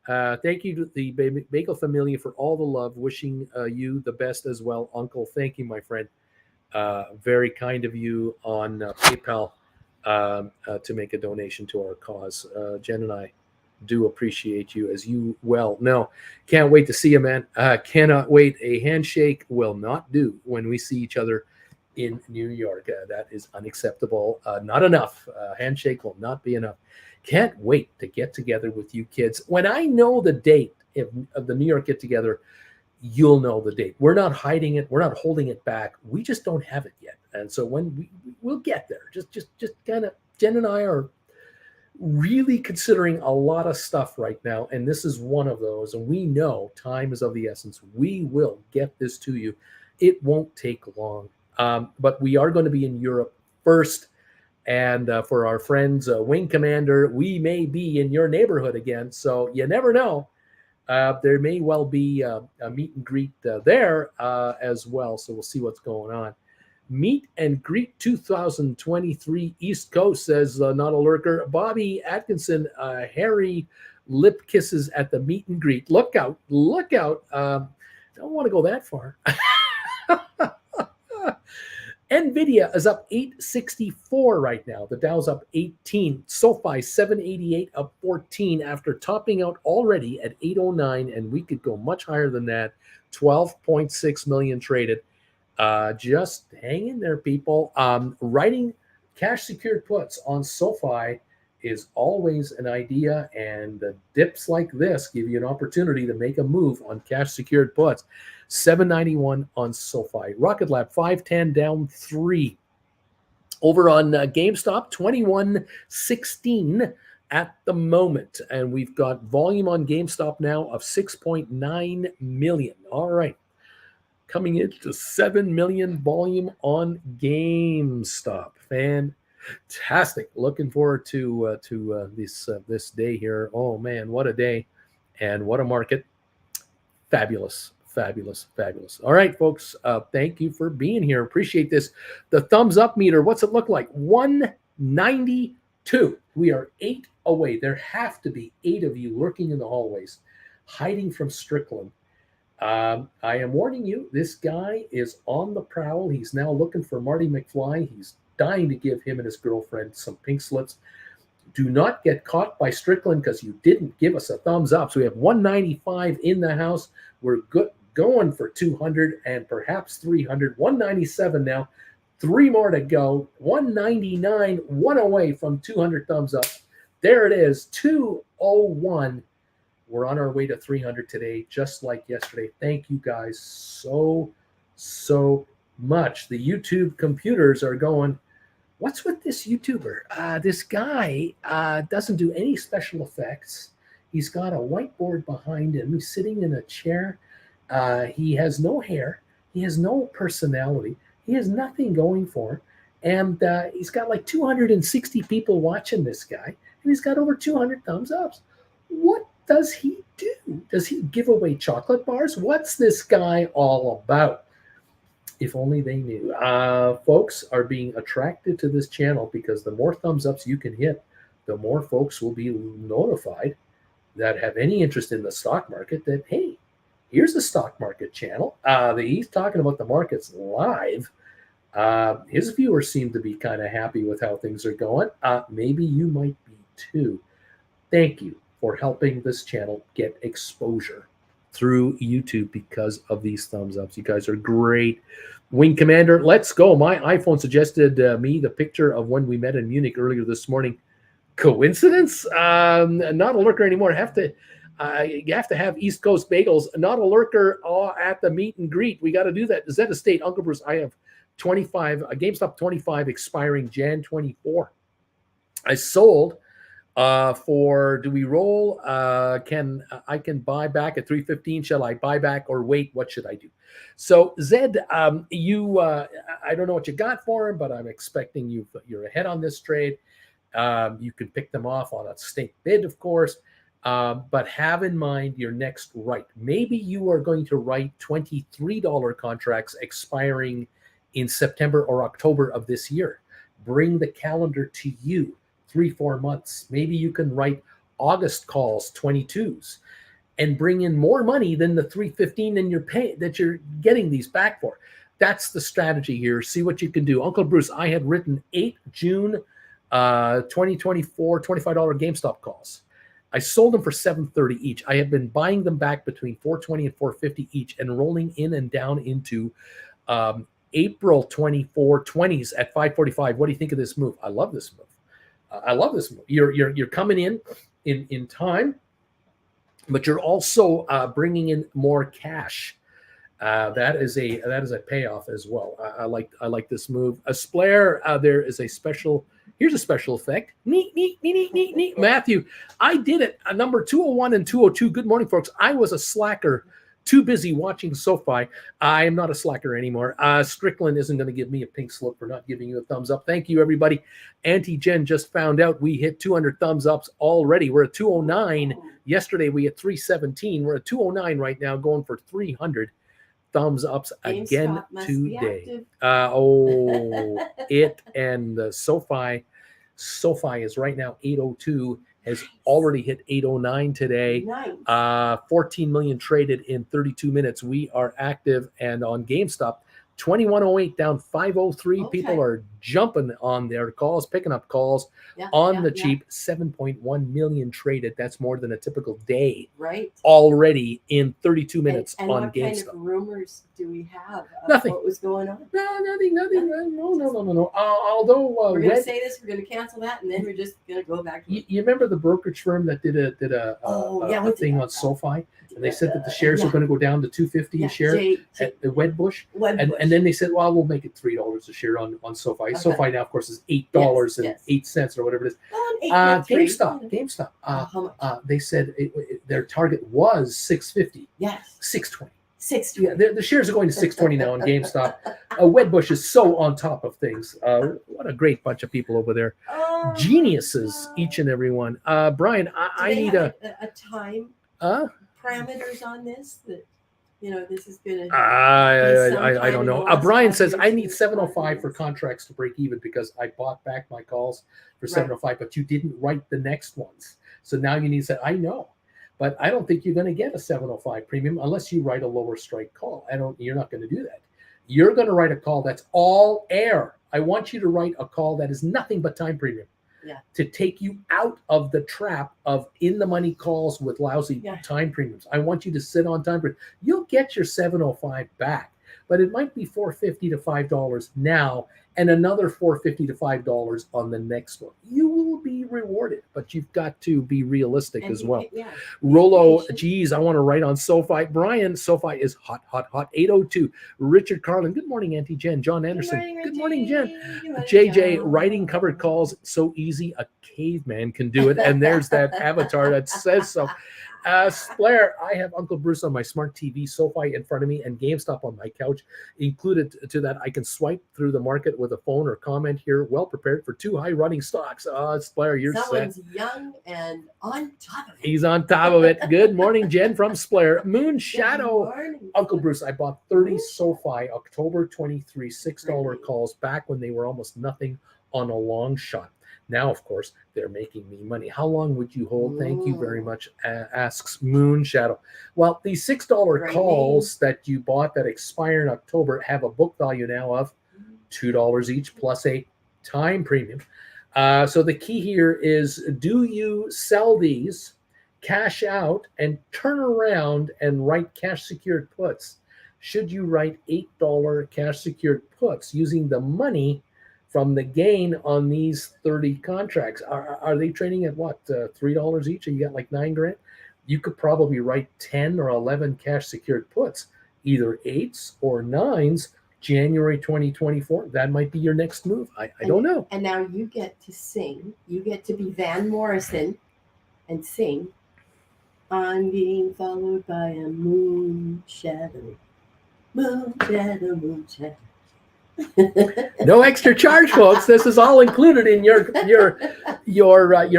Thank you to the Bagel Familia for all the love. Wishing you the best as well, Uncle. Thank you, my friend. Very kind of you on PayPal to make a donation to our cause. Jen and I do appreciate you as you well. No, can't wait to see you, man. Cannot wait. A handshake will not do when we see each other in New York. That is unacceptable. Not enough. Handshake will not be enough. Can't wait to get together with you kids. When I know the date of the New York get together, you'll know the date. We're not hiding it. We're not holding it back. We just don't have it yet. And so when we'll get there, just kind of, Jen and I are really considering a lot of stuff right now. And this is one of those. And we know time is of the essence. We will get this to you. It won't take long. But we are going to be in Europe first. And for our friends, Wing Commander, we may be in your neighborhood again. So you never know. There may well be a meet and greet there as well. So we'll see what's going on. Meet and Greet 2023 East Coast, says not a lurker. Bobby Atkinson, Harry lip kisses at the meet and greet. Look out, look out. Don't want to go that far. NVIDIA is up 864 right now. The Dow's up 18. SoFi 788 up 14 after topping out already at 809, and we could go much higher than that. 12.6 million traded. Just hang in there, people. Writing cash secured puts on SoFi is always an idea, and the dips like this give you an opportunity to make a move on cash secured puts. 791 on SoFi. Rocket Lab 510 down 3. Over on GameStop 2116 at the moment, and we've got volume on GameStop now of 6.9 million. All right. Coming into 7 million volume on GameStop. Fantastic. Looking forward to this day here. Oh man, what a day and what a market. Fabulous. Fabulous, fabulous. All right, folks. Thank you for being here. Appreciate this. The thumbs up meter, what's it look like? 192. We are 8 away. There have to be 8 of you lurking in the hallways, hiding from Strickland. I am warning you, this guy is on the prowl. He's now looking for Marty McFly. He's dying to give him and his girlfriend some pink slips. Do not get caught by Strickland because you didn't give us a thumbs up. So we have 195 in the house. We're good, going for 200 and perhaps 300. 197 now. 3 more to go. 199, 1 away from 200 thumbs up. There it is, 201. We're on our way to 300 today, just like yesterday. Thank you guys so much. The YouTube computers are going, what's with this YouTuber? This guy doesn't do any special effects. He's got a whiteboard behind him. He's sitting in a chair. He has no hair. He has no personality. He has nothing going for him. And he's got like 260 people watching this guy. And he's got over 200 thumbs ups. What does he do? Does he give away chocolate bars? What's this guy all about? If only they knew. Folks are being attracted to this channel because the more thumbs ups you can hit, the more folks will be notified that have any interest in the stock market that, hey, here's a stock market channel. He's talking about the markets live. His viewers seem to be kind of happy with how things are going. Maybe you might be too. Thank you for helping this channel get exposure through YouTube because of these thumbs ups. You guys are great. Wing Commander, let's go. My iPhone suggested me the picture of when we met in Munich earlier this morning. Coincidence? Not a lurker anymore. You have to have East Coast bagels. Not a lurker at the meet and greet. We got to do that. Zeta State, Uncle Bruce, I have 25, GameStop 25 expiring Jan 24. I sold for, do we roll? I can buy back at 315. Shall I buy back or wait? What should I do? So Zed, I don't know what you got for him, but I'm expecting you're ahead on this trade. You can pick them off on a stake bid, of course, but have in mind your next write. Maybe you are going to write $23 contracts expiring in September or October of this year. Bring the calendar to you. 3-4 months. Maybe you can write August calls 22s and bring in more money than the 315 in your pay that you're getting these back for. That's the strategy here. See what you can do. Uncle Bruce, I had written 8 June 2024 $25 GameStop calls. I sold them for $7.30 each. I have been buying them back between $4.20 and $4.50 each and rolling in and down into April 24 20s at $5.45. What do you think of this move? I love this move. I love this move. You're coming in time, but you're also bringing in more cash. That is a payoff as well. I like this move. A Splair, there is a special. Here's a special effect. Neat. Matthew, I did it. Number 201 and 202. Good morning, folks. I was a slacker, too busy watching Sofi. I am not a slacker anymore. Strickland isn't going to give me a pink slip for not giving you a thumbs up. Thank you, everybody. Auntie Jen just found out we hit 200 thumbs ups already. We're at 209. Yesterday we hit 317. We're at 209 right now, going for 300 thumbs ups again today. It and the Sofi is right now 802, has already hit 809 today. Nice. 14 million traded in 32 minutes. We are active, and on GameStop 2108 down 503. Okay. People are jumping on their calls, picking up calls on the cheap. 7.1 million traded. That's more than a typical day. Right. Already in 32 minutes and on what GameStop. kind of rumors do we have? Nothing. What was going on? No, nothing. No. Although we're going to say this, we're going to cancel that, and then we're just going to go back. You remember the brokerage firm that did a thing on Sofi? And they said that the shares are going to go down to $2.50 a share at the Wedbush. And then they said, well, we'll make it $3 a share on Sofi. Okay. Sofi now, of course, is $8.08 or whatever it is. GameStop. They said their target was $6.50. Yes. $6.20. $6.20. The shares are going to $6.20 now on GameStop. Wedbush is so on top of things. What a great bunch of people over there. Geniuses, each and every one. Brian, I need a time. Parameters on this that this is going to I don't know. Brian says I need 705 for contracts to break even because I bought back my calls for 705, but you didn't write the next ones, so now you need to say I know, but I don't think you're going to get a 705 premium unless you write a lower strike call. You're not going to do that. You're going to write a call that's all air. I want you to write a call that is nothing but time premium. To take you out of the trap of in the money calls with lousy time premiums. I want you to sit on time premium. You'll get your 705 back, but it might be $4.50 to $5 now and another $4.50 to $5 on the next one. You will be rewarded, but you've got to be realistic as well. Rollo, geez, I want to write on Sofi. Brian, Sofi is hot. 802. Richard Carlin, good morning, Auntie Jen. John Anderson, good morning, Jen. JJ, writing covered calls, so easy, a caveman can do it. And there's that avatar that says so. Splair, I have Uncle Bruce on my smart TV, Sofi in front of me, and GameStop on my couch. Included to that, I can swipe through the market with a phone or comment here. Well prepared for 2 high-running stocks. Splair, you're Someone's set. Young and on top of it. He's on top of it. Good morning, Jen from Splair. Moon Shadow. Uncle Bruce, I bought 30 Sofi, October 23, $6 calls back when they were almost nothing on a long shot. Now, of course, they're making me money. How long would you hold? Thank you very much, asks Moon Shadow. Well, these $6 calls that you bought that expire in October have a book value now of $2 each plus a time premium. So the key here is, do you sell these, cash out, and turn around and write cash-secured puts? Should you write $8 cash-secured puts using the money from the gain on these 30 contracts? Are they trading at what, $3 each, and you got like $9,000? You could probably write 10 or 11 cash secured puts, either 8s or 9s, January 2024. That might be your next move. I don't know. And now you get to sing. You get to be Van Morrison and sing, I'm being followed by a moon shadow. Moon shadow, moon shadow. No extra charge, folks. This is all included in your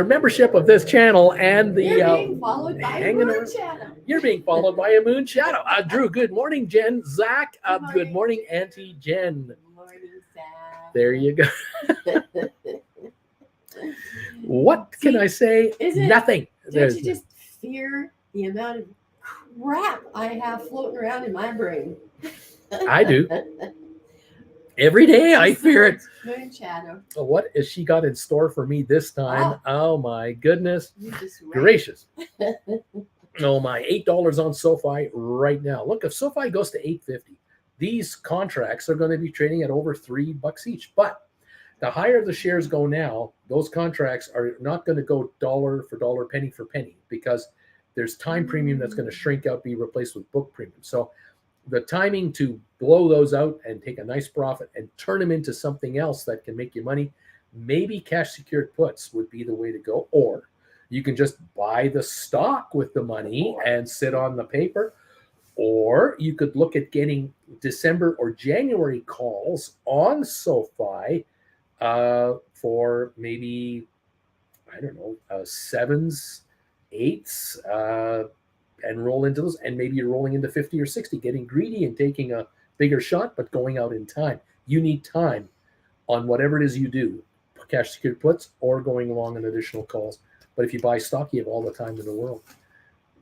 membership of this channel, and the You're being followed by a moon shadow. You're being followed by a moon shadow. Drew, good morning, Jen. Zach, good morning, Auntie Jen. Good morning, Zach. There you go. What can I say? Nothing. Don't you just fear the amount of crap I have floating around in my brain? I do. Every day I fear it. Moon shadow. So what has she got in store for me this time? Oh my goodness gracious. Oh my, $8 on SoFi right now. Look, if SoFi goes to $8.50, these contracts are going to be trading at over $3 each. But the higher the shares go now, those contracts are not going to go dollar for dollar, penny for penny, because there's time premium that's going to shrink out, be replaced with book premium. So the timing to blow those out and take a nice profit and turn them into something else that can make you money, maybe cash secured puts would be the way to go. Or you can just buy the stock with the money and sit on the paper. Or you could look at getting December or January calls on SoFi for maybe, I don't know, 7s, 8s, and roll into those. And maybe you're rolling into 50 or 60, getting greedy and taking a bigger shot, but going out in time. You need time on whatever it is you do, cash secured puts or going along on additional calls. But if you buy stock, you have all the time in the world.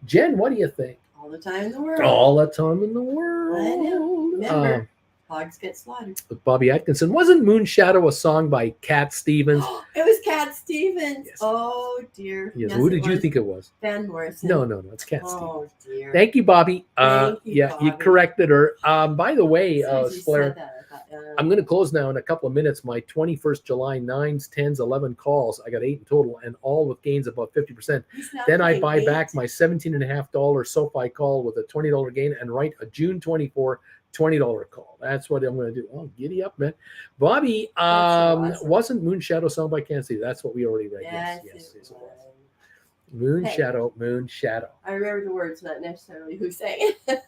Jen, what do you think? All the time in the world. All the time in the world. I know. Remember, hogs get slaughtered. Bobby Atkinson. Wasn't Moon Shadow a song by Cat Stevens? It was Cat Stevens. Yes. Oh, dear. Yes. Who did you think it was? Van Morrison. No. It's Cat Stevens. Oh, dear. Thank you, Bobby. Thank you, Bobby. You corrected her. By the way, Blair, I'm going to close now in a couple of minutes. My 21st July 9s, 10s, 11 calls. I got 8 in total, and all with gains above 50%. Then I buy back my $17.50 SoFi call with a $20 gain and write a June 24 $20 call. That's what I'm going to do. Oh, giddy up, man. Bobby, awesome. Wasn't Moon Shadow sung by Kansas City? That's what we already read. Yes, it was. Moon Shadow, Moon Shadow. I remember the words, not necessarily who sang it.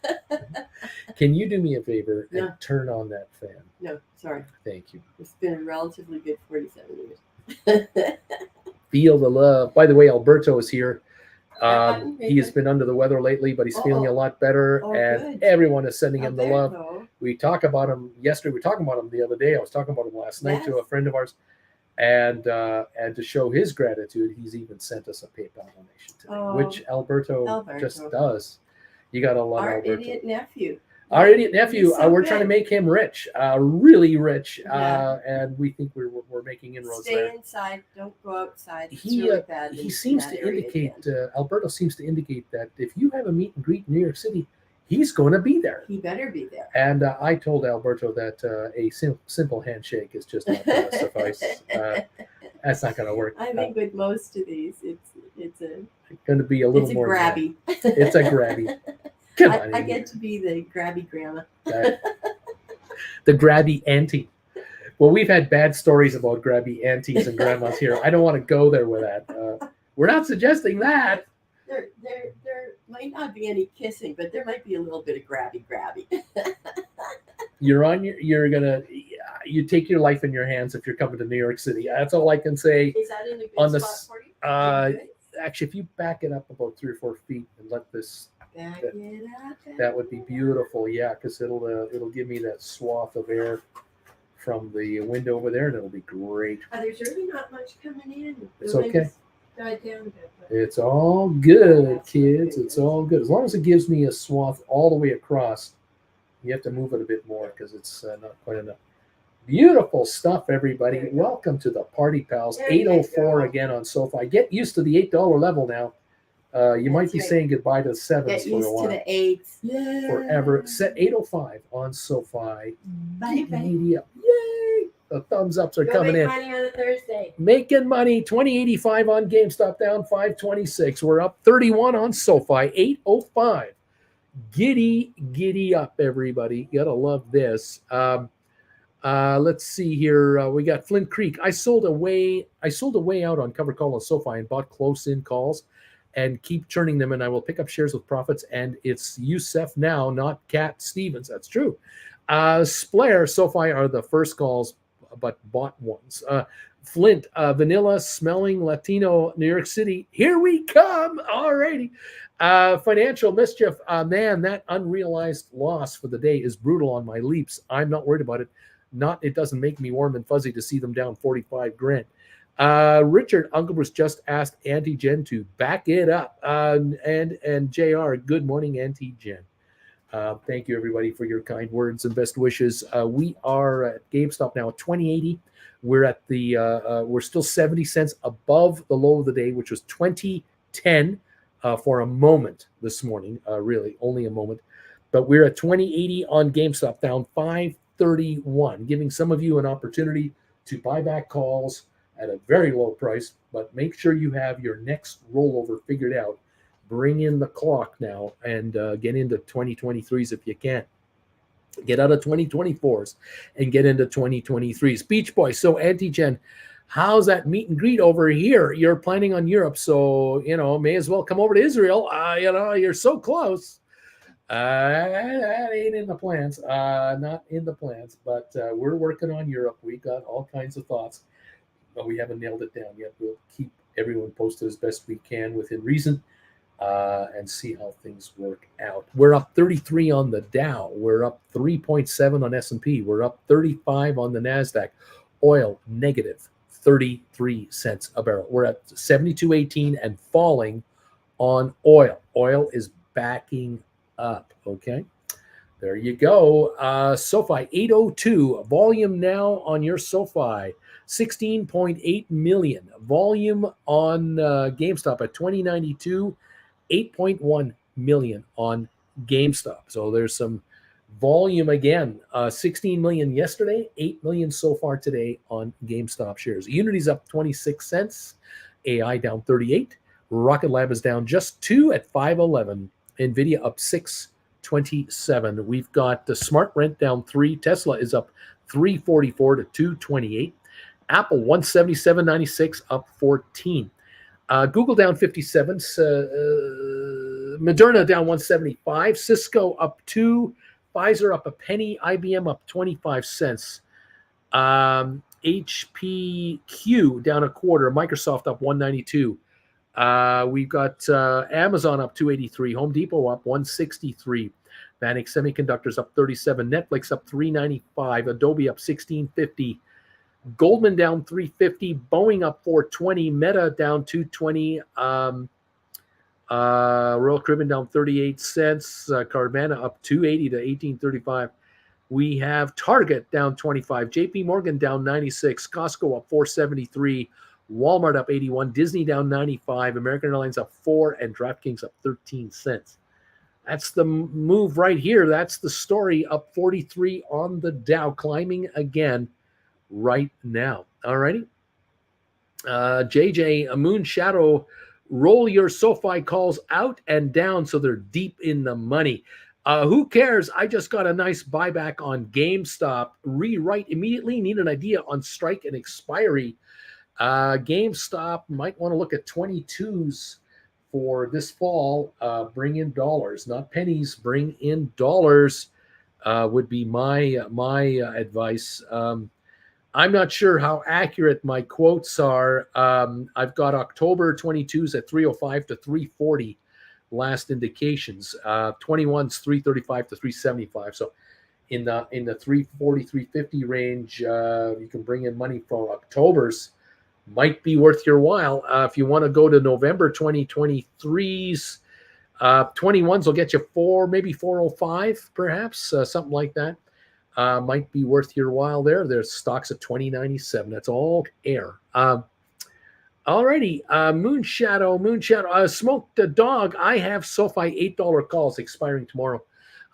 Can you do me a favor and turn on that fan? No, sorry. Thank you. It's been a relatively good 47 years. Feel the love. By the way, Alberto is here. He has been under the weather lately, but he's feeling a lot better, and everyone is sending him the love. We talk about him yesterday. We were talking about him the other day. I was talking about him last night to a friend of ours, and to show his gratitude, he's even sent us a PayPal donation today, which Alberto just does. You got to love Alberto. Our idiot nephew. We're trying to make him rich, really rich, and we think we're making inroads there. Stay inside. Don't go outside. It's really bad. He seems to indicate, Alberto seems to indicate that if you have a meet and greet in New York City, he's going to be there. He better be there. And I told Alberto that a simple handshake is just not going to suffice. That's not going to work. I think with most of these, it's going to be a little more grabby. It's a grabby. I get to be the grabby grandma. The grabby auntie. Well, we've had bad stories about grabby aunties and grandmas here. I don't want to go there with that. We're not suggesting that. There might not be any kissing, but there might be a little bit of grabby. You take your life in your hands if you're coming to New York City. That's all I can say. Is that in a good spot for you? Actually, if you back it up about 3 or 4 feet and let this. That would be beautiful, because it'll give me that swath of air from the window over there, and it'll be great. There's really not much coming in. It's okay. Died down a bit, it's all good, kids. It's all good. As long as it gives me a swath all the way across. You have to move it a bit more because it's not quite enough. Beautiful stuff, everybody. Welcome to the Party Pals. 804 again on SoFi. Get used to the $8 level now. You might be saying goodbye to the 7s for a while. Get used to the 8s. Forever. Set 805 on SoFi. Media. Yay! The thumbs ups are coming in. Money on a Thursday. Making money. 2085 on GameStop, down 526. We're up 31 on SoFi. 805. Giddy up, everybody. You gotta love this. Let's see here. We got Flint Creek. I sold away out on cover call on SoFi and bought close in calls and keep churning them, and I will pick up shares with profits. And it's Youssef now, not Cat Stevens. That's true. Splair, SoFi are the first calls, but bought ones. Flint, vanilla smelling Latino, New York City. Here we come. All righty. Financial mischief. Man, that unrealized loss for the day is brutal on my leaps. I'm not worried about it. It doesn't make me warm and fuzzy to see them down 45 grand. Richard Uncle Bruce just asked Auntie Jen to back it up. And JR, good morning, Auntie Jen. Thank you, everybody, for your kind words and best wishes. We are at GameStop now at 2080. We're at the we're still 70 cents above the low of the day, which was 2010 for a moment this morning. Really, only a moment. But we're at 2080 on GameStop, down 531, giving some of you an opportunity to buy back calls at a very low price. But make sure you have your next rollover figured out. Bring in the clock now and get into 2023s if you can. Get out of 2024s and get into 2023s. Beach Boy, so Auntie Jen, how's that meet and greet over here? You're planning on Europe, so, may as well come over to Israel. You're so close. That ain't in the plans. Not in the plans, but we're working on Europe. We got all kinds of thoughts, but we haven't nailed it down yet. We'll keep everyone posted as best we can within reason. And see how things work out. We're up 33 on the Dow. We're up 3.7 on S&P. We're up 35 on the NASDAQ. Oil, negative 33 cents a barrel. We're at 72.18 and falling on oil. Oil is backing up, okay? There you go. Sofi, 802. Volume now on your Sofi, 16.8 million. Volume on GameStop at 2092. 8.1 million on GameStop. So there's some volume again. 16 million yesterday, 8 million so far today on GameStop shares. Unity's up 26 cents. AI down 38. Rocket Lab is down just 2 at 511. NVIDIA up 6.27. We've got the Smart Rent down 3. Tesla is up 344 to 228. Apple 177.96 up 14. Google down 57, Moderna down 175, Cisco up 2, Pfizer up a penny, IBM up 25 cents, HPQ down a quarter, Microsoft up 192. We've got Amazon up 283, Home Depot up 163, Vanik Semiconductors up 37, Netflix up 395, Adobe up 1650. Goldman down 350, Boeing up 420, Meta down 220, Royal Caribbean down 38 cents, Carvana up 280 to 1835. We have Target down 25, JP Morgan down 96, Costco up 473, Walmart up 81, Disney down 95, American Airlines up 4, and DraftKings up 13 cents. That's the move right here. That's the story, up 43 on the Dow, climbing again right now. All righty. JJ, a Moon Shadow, roll your SoFi calls out and down so they're deep in the money. Who cares? I just got a nice buyback on GameStop. Rewrite immediately. Need an idea on strike and expiry. GameStop might want to look at 22s for this fall. Bring in dollars, not pennies. Bring in dollars would be my advice. I'm not sure how accurate my quotes are. I've got October 22s at 305 to 340 last indications. 21s 335 to 375. So in the 340 350 range, you can bring in money for October's. Might be worth your while. If you want to go to November 2023's, 21s will get you maybe 405, perhaps something like that. Might be worth your while there. There's stocks at 2097. That's all air. Alrighty. Moon Shadow. Smoked a dog. I have SoFi $8 calls expiring tomorrow.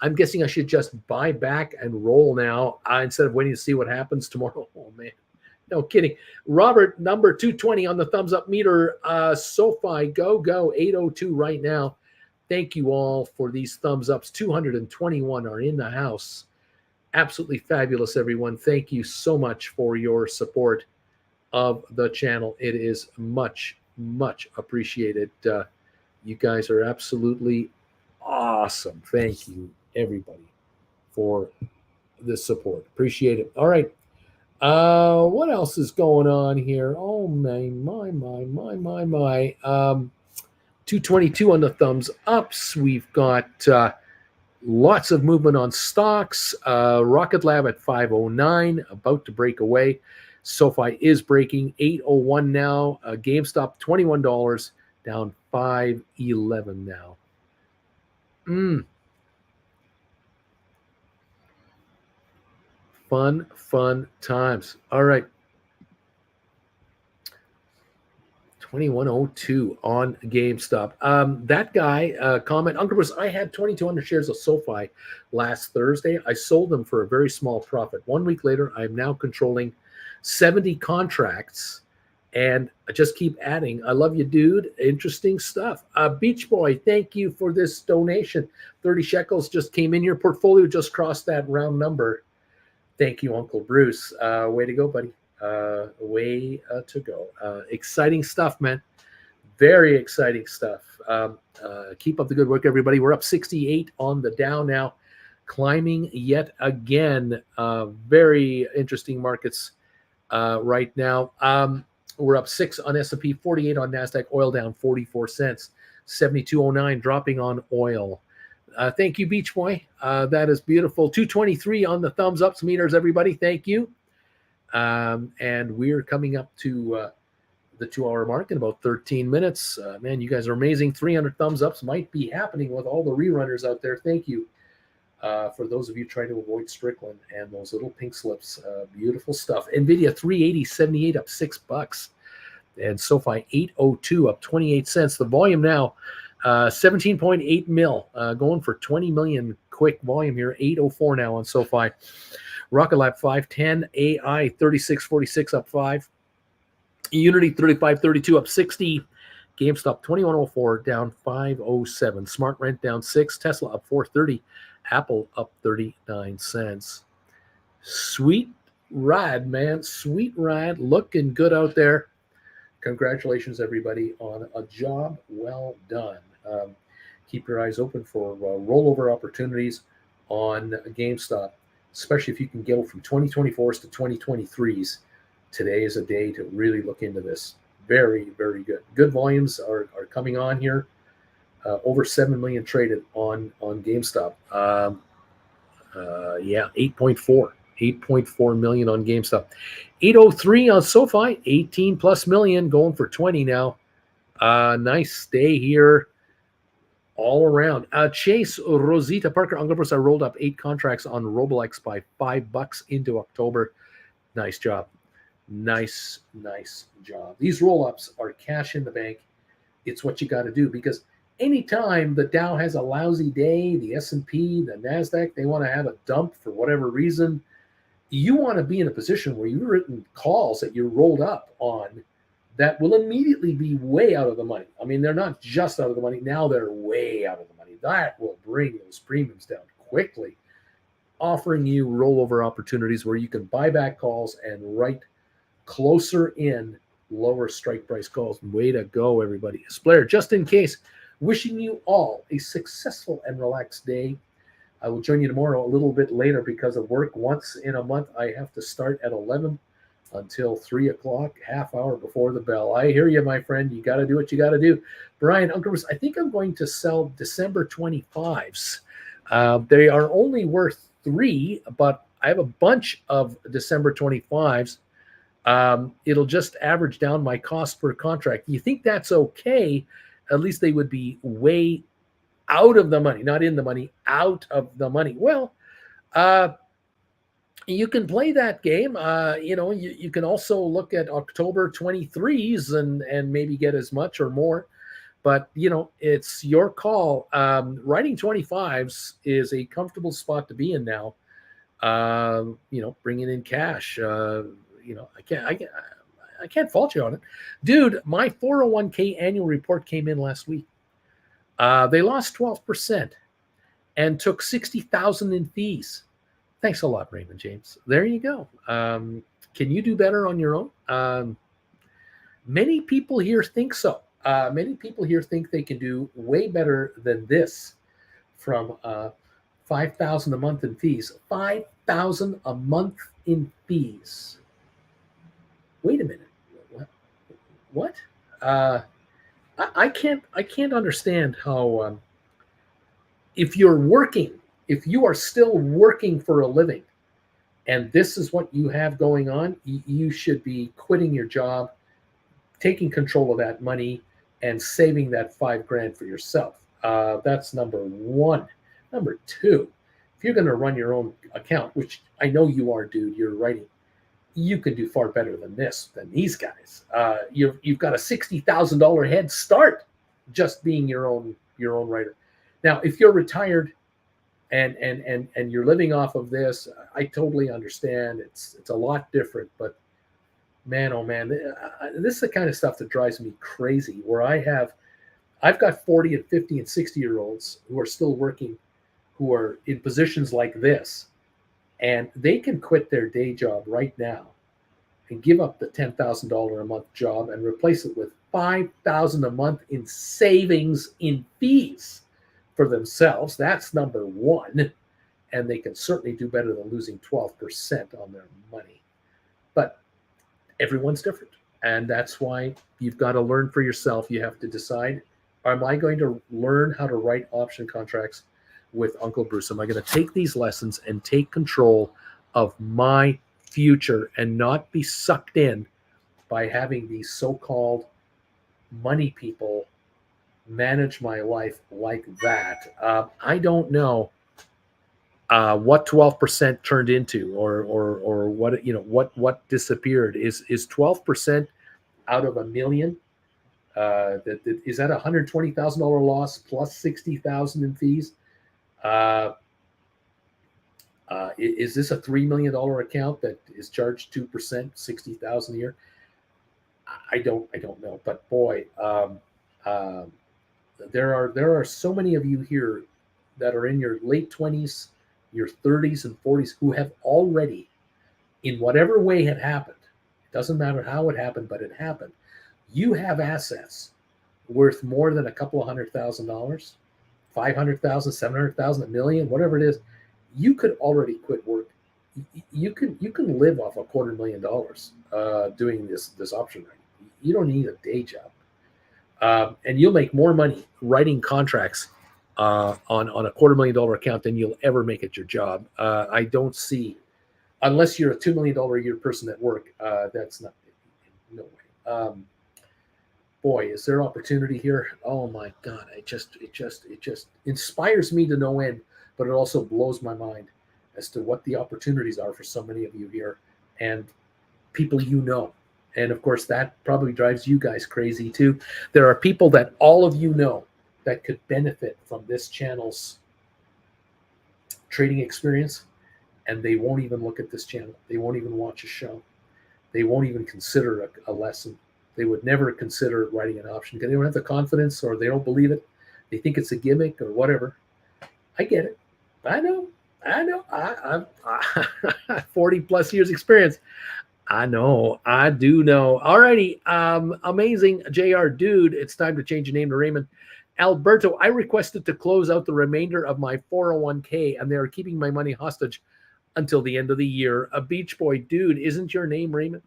I'm guessing I should just buy back and roll now instead of waiting to see what happens tomorrow. Oh, man. No kidding. Robert, number 220 on the thumbs up meter. SoFi, go 802 right now. Thank you all for these thumbs ups. 221 are in the house. Absolutely fabulous, everyone. Thank you so much for your support of the channel. It is much, much appreciated. You guys are absolutely awesome. Thank you, everybody, for the support. Appreciate it. All right. What else is going on here? Oh, my. 222 on the thumbs ups. We've got lots of movement on stocks. Rocket Lab at 509, about to break away. SoFi is breaking 801 now. GameStop $21, down 511 now. Fun times. All right. 2102 on GameStop. That guy comment, Uncle Bruce, I had 2,200 shares of SoFi last Thursday. I sold them for a very small profit. 1 week later, I'm now controlling 70 contracts, and I just keep adding. I love you, dude. Interesting stuff. Beach Boy, thank you for this donation. 30 shekels just came in. Your portfolio just crossed that round number. Thank you, Uncle Bruce. Way to go, buddy. Way to go. Exciting stuff, man. Very exciting stuff. Keep up the good work, everybody. We're up 68 on the Dow now, climbing yet again. Very interesting markets right now. We're up 6 on S&P, 48 on NASDAQ, oil down 44 cents, 72.09 dropping on oil. Thank you, Beach Boy. That is beautiful. 223 on the thumbs ups meters, everybody. Thank you. And we're coming up to the 2-hour mark in about 13 minutes. Man, you guys are amazing. 300 thumbs ups might be happening with all the rerunners out there. Thank you for those of you trying to avoid Strickland and those little pink slips. Beautiful stuff. NVIDIA 380.78 up $6. And SoFi 802 up 28 cents. The volume now 17.8 mil, going for 20 million quick volume here. 804 now on SoFi. Rocket Lab 510, AI 3646 up 5, Unity 3532 up 60, GameStop 2104 down 507, Smart Rent down 6, Tesla up 430, Apple up 39 cents. Sweet ride, man. Sweet ride. Looking good out there. Congratulations, everybody, on a job well done. Keep your eyes open for rollover opportunities on GameStop, especially if you can go from 2024s to 2023s. Today is a day to really look into this. Very, very good. Good volumes are coming on here. Over 7 million traded on GameStop. 8.4 million on GameStop. 803 on SoFi, 18 plus million, going for 20 now. Nice day here all around. Chase Rosita Parker, Uncle Bruce, I rolled up 8 contracts on Roblex by $5 into October. Nice job. Nice job. These roll-ups are cash in the bank. It's what you got to do, because anytime the Dow has a lousy day, the S&P, the NASDAQ, they want to have a dump for whatever reason, you want to be in a position where you've written calls that you rolled up on that will immediately be way out of the money. I mean, they're not just out of the money. Now they're way out of the money. That will bring those premiums down quickly, offering you rollover opportunities where you can buy back calls and write closer in lower strike price calls. Way to go, everybody. Blair, just in case, wishing you all a successful and relaxed day. I will join you tomorrow a little bit later because of work. Once in a month, I have to start at 11 until 3 o'clock, half hour before the bell. I hear you, my friend. You got to do what you got to do. Brian, Uncle Bruce, I think I'm going to sell December 25s. They are only worth 3, but I have a bunch of December 25s. It'll just average down my cost per contract. You think that's okay? At least they would be way out of the money, not in the money, out of the money. Well, you can play that game. You can also look at October 23s and maybe get as much or more. But, it's your call. Writing 25s is a comfortable spot to be in now. Bringing in cash. I can't fault you on it. Dude, my 401k annual report came in last week. They lost 12% and took $60,000 in fees. Thanks a lot, Raymond James. There you go. Can you do better on your own? Many people here think so. Many people here think they can do way better than this from $5,000 a month in fees. $5,000 a month in fees. Wait a minute. What? I can't understand how if you are still working for a living, and this is what you have going on, you should be quitting your job, taking control of that money, and saving that $5,000 for yourself. That's number one. Number two, if you're going to run your own account, which I know you are, dude, you're writing, you can do far better than these guys. You've got a $60,000 head start just being your own writer. Now, if you're retired and you're living off of this, I totally understand. It's a lot different, but man, oh man, this is the kind of stuff that drives me crazy. Where I've got 40 and 50 and 60-year-olds who are still working, who are in positions like this, and they can quit their day job right now and give up the $10,000 a month job and replace it with $5,000 a month in savings in fees for themselves. That's number one. And they can certainly do better than losing 12% on their money. But everyone's different. And that's why you've got to learn for yourself. You have to decide, am I going to learn how to write option contracts with Uncle Bruce? Am I going to take these lessons and take control of my future and not be sucked in by having these so-called money people manage my life like that? I don't know what 12% turned into, or what disappeared. Is 12% out of a million? Is that $120,000 loss plus $60,000 in fees? Is this a $3 million account that is charged 2%, $60,000 a year? I don't know, but boy, there are so many of you here that are in your late 20s, your 30s and 40s, who have already, in whatever way it happened, it doesn't matter how it happened, but it happened. You have assets worth more than a couple of $100,000, 500,000, 700,000, $1 million, whatever it is. You could already quit work. You can live off $250,000 doing this option writing. You don't need a day job, and you'll make more money writing contracts on a $250,000 account than you'll ever make at your job. I don't see, unless you're a $2 million a year person at work. That's not, no way. Boy, is there opportunity here? Oh my God! It just inspires me to no end, but it also blows my mind as to what the opportunities are for so many of you here and people you know. And of course, that probably drives you guys crazy too. There are people that all of you know that could benefit from this channel's trading experience, and they won't even look at this channel. They won't even watch a show. They won't even consider a lesson. They would never consider writing an option because they don't have the confidence, or they don't believe it. They think it's a gimmick or whatever. I get it. I know. I'm 40 plus years experience. I know. I do know. All righty. Amazing. JR, dude, it's time to change your name to Raymond. Alberto, I requested to close out the remainder of my 401k, and they are keeping my money hostage until the end of the year. A Beach Boy, dude, isn't your name Raymond?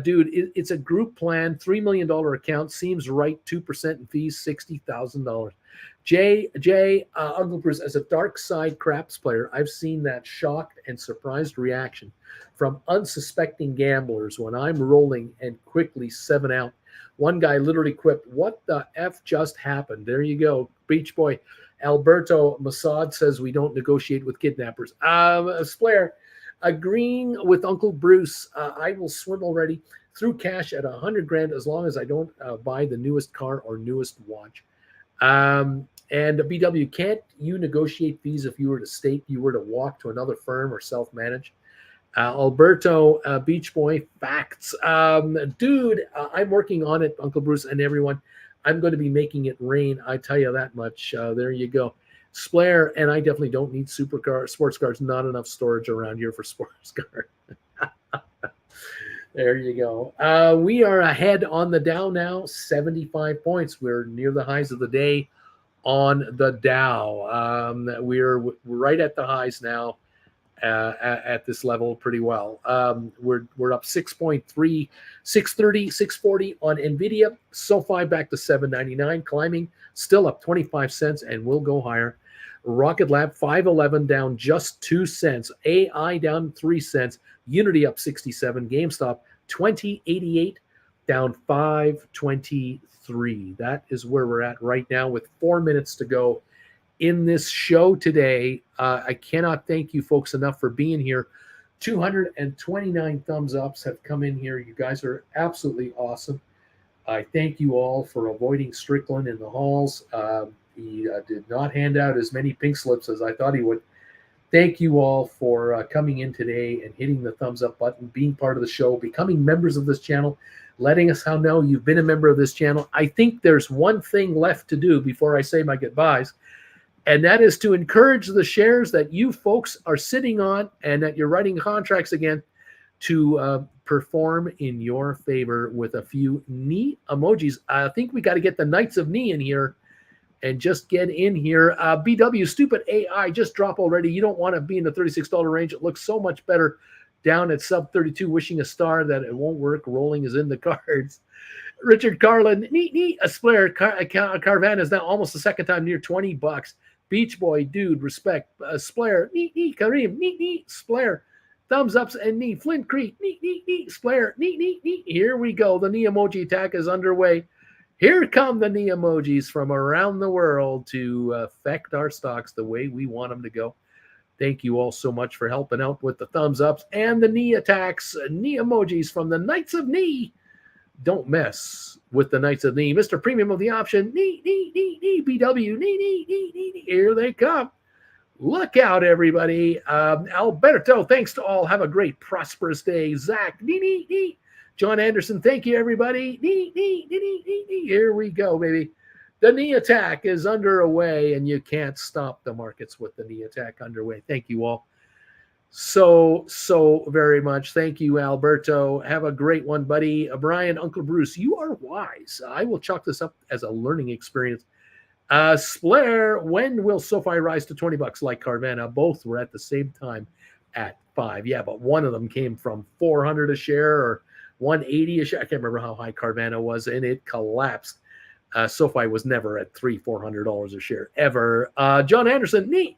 Dude, it's a group plan, $3 million account. Seems right. 2% in fees, $60,000. Uncle Bruce, as a dark side craps player, I've seen that shocked and surprised reaction from unsuspecting gamblers when I'm rolling and quickly 7 out. One guy literally quipped, "What the F just happened?" There you go. Beach Boy. Alberto Mossad says we don't negotiate with kidnappers. Splair, agreeing with Uncle Bruce, I will swim already through cash at $100,000 as long as I don't buy the newest car or newest watch. And BW, can't you negotiate fees if you were to state you were to walk to another firm or self-manage? Alberto, Beach Boy, facts. Dude, I'm working on it, Uncle Bruce and everyone. I'm going to be making it rain. I tell you that much. There you go. Splair, and I definitely don't need sports cars. Not enough storage around here for sports cars. There you go. We are ahead on the Dow now, 75 points. We're near the highs of the day on the Dow. We're right at the highs now at this level pretty well. We're up 6.3, 630, 640 on NVIDIA. Sofi back to 799, climbing, still up 25 cents, and will go higher. Rocket Lab 511 down just 2 cents. AI down 3 cents. Unity up 67. GameStop 2088 down 523. That is where we're at right now with 4 minutes to go in this show today. I cannot thank you folks enough for being here. 229 thumbs ups have come in here. You guys are absolutely awesome. I thank you all for avoiding Strickland in the halls. He did not hand out as many pink slips as I thought he would. Thank you all for coming in today and hitting the thumbs up button, being part of the show, becoming members of this channel, letting us know you've been a member of this channel. I think there's one thing left to do before I say my goodbyes, and that is to encourage the shares that you folks are sitting on and that you're writing contracts again to perform in your favor with a few knee emojis. I think we got to get the Knights of Knee in here and just get in here. BW, stupid AI, just drop already. You don't want to be in the $36 range. It looks so much better down at sub 32, wishing a star that it won't work. Rolling is in the cards. Richard Carlin, neat. A Splair, Carvana is now almost the second time near $20. Beach Boy, dude, respect. Splair, neat. Kareem, neat. Splair. Thumbs ups and knee. Flint Creek, neat. Splair, neat. Here we go. The knee emoji attack is underway. Here come the knee emojis from around the world to affect our stocks the way we want them to go. Thank you all so much for helping out with the thumbs ups and the knee attacks. Knee emojis from the Knights of Knee. Don't mess with the Knights of Knee. Mr. Premium of the option. Knee. BW. Knee. Here they come. Look out, everybody. Alberto, thanks to all. Have a great, prosperous day. Zach. Knee. John Anderson, thank you, everybody. Here we go, baby. The knee attack is underway, and you can't stop the markets with the knee attack underway. Thank you all so very much. Thank you, Alberto. Have a great one, buddy. Brian, Uncle Bruce, you are wise. I will chalk this up as a learning experience. Splair, when will Sofi rise to $20 like Carvana? Both were at the same time at 5. Yeah, but one of them came from 400 a share or 180 a share. I can't remember how high Carvana was, and it collapsed. SoFi was never at $400 a share ever. John Anderson, neat.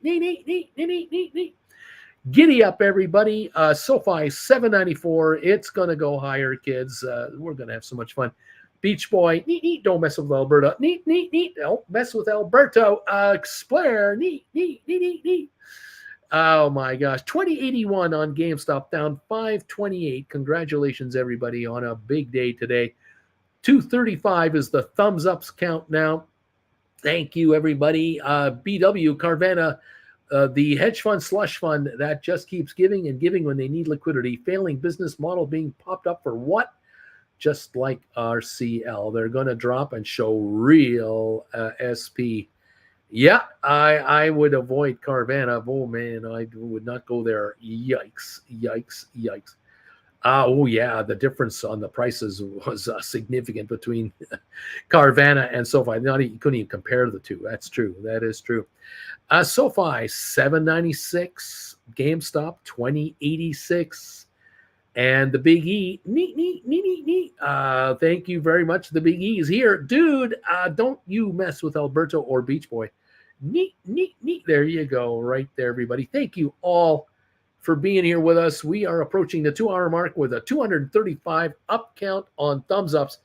Giddy up, everybody. SoFi 794. It's gonna go higher, kids. We're gonna have so much fun. Beach Boy, neat. Don't mess with Alberta. Neat. Don't mess with Alberto. Splair, neat. Oh my gosh, 2081 on GameStop, down 528. Congratulations, everybody, on a big day today. 235 is the thumbs ups count now. Thank you, everybody. BW, Carvana, the hedge fund slush fund that just keeps giving and giving when they need liquidity. Failing business model being popped up for what? Just like RCL. They're going to drop and show real SP. Yeah, I would avoid Carvana. Oh, man, I would not go there. Yikes. Oh, yeah, the difference on the prices was significant between Carvana and SoFi. You couldn't even compare the two. That's true. That is true. SoFi, 796. GameStop, 2086. And the Big E, neat. Thank you very much. The Big E is here. Dude, don't you mess with Alberto or Beach Boy. Neat. There you go. Right there, everybody. Thank you all for being here with us. We are approaching the 2-hour mark with a 235 up count on thumbs ups.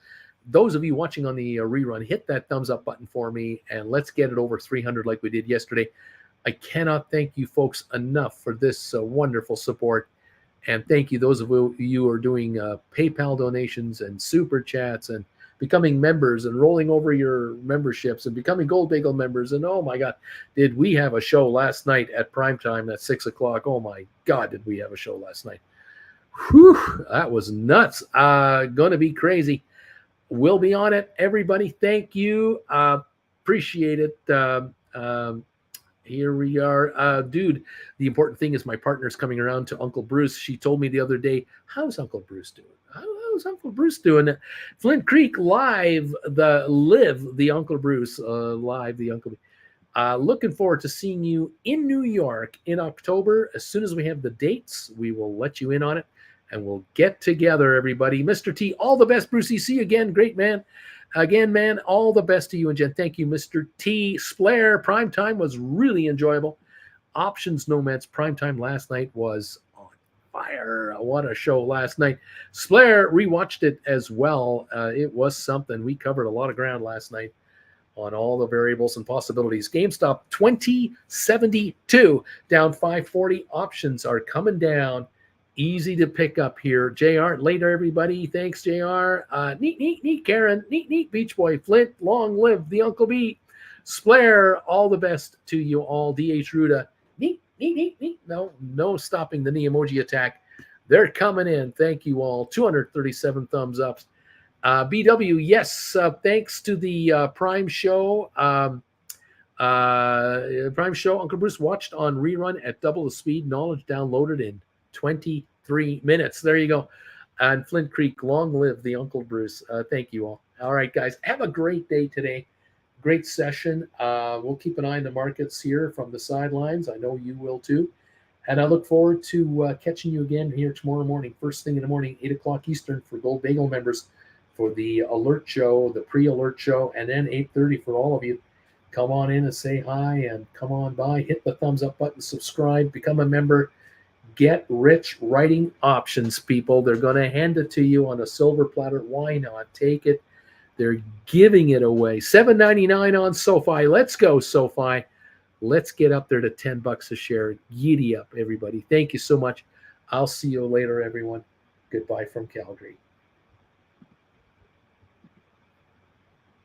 Those of you watching on the rerun, hit that thumbs up button for me, and let's get it over 300 like we did yesterday. I cannot thank you folks enough for this wonderful support. And thank you, those of you who are doing PayPal donations and super chats and becoming members and rolling over your memberships and becoming Gold Bagel members. And oh my God, did we have a show last night at primetime at 6 o'clock? Oh my God, did we have a show last night? Whew, that was nuts. Gonna be crazy. We'll be on it, everybody. Thank you. Appreciate it. Here we are. Dude, the important thing is my partner's coming around to Uncle Bruce. She told me the other day, how's Uncle Bruce doing? How's Uncle Bruce doing? Flint Creek live, the Uncle Bruce, live, the Uncle. Looking forward to seeing you in New York in October. As soon as we have the dates, we will let you in on it, and we'll get together, everybody. Mr. T, all the best, Brucey. See you again. Great man. Again, man, all the best to you and Jen. Thank you, Mr. T. Splair. Prime time was really enjoyable. Options Nomads prime time last night was on fire. What a show last night. Splair rewatched it as well. It was something. We covered a lot of ground last night on all the variables and possibilities. GameStop 2072 down 540. Options are coming down. Easy to pick up here. JR, later, everybody. Thanks, JR. Neat, Karen. Neat, Beach Boy. Flint, long live the Uncle B. Splair, all the best to you all. DH Ruda, neat. No stopping the knee emoji attack. They're coming in. Thank you all. 237 thumbs ups. BW, yes, thanks to the Prime Show. Prime Show, Uncle Bruce watched on rerun at double the speed. Knowledge downloaded in 23 minutes. There you go. And Flint Creek, long live the Uncle Bruce. Thank you all. All right, guys, have a great day today. Great session. We'll keep an eye on the markets here from the sidelines. I know you will too. And I look forward to catching you again here tomorrow morning, first thing in the morning, 8 o'clock Eastern for Gold Bagel members for the alert show, the pre-alert show, and then 8:30 for all of you. Come on in and say hi and come on by. Hit the thumbs up button, subscribe, become a member. Get rich writing options, people. They're going to hand it to you on a silver platter. Why not? Take it. They're giving it away. $7.99 on Sofi. Let's go, Sofi. Let's get up there to $10 a share. Giddy up, everybody. Thank you so much. I'll see you later, everyone. Goodbye from Calgary.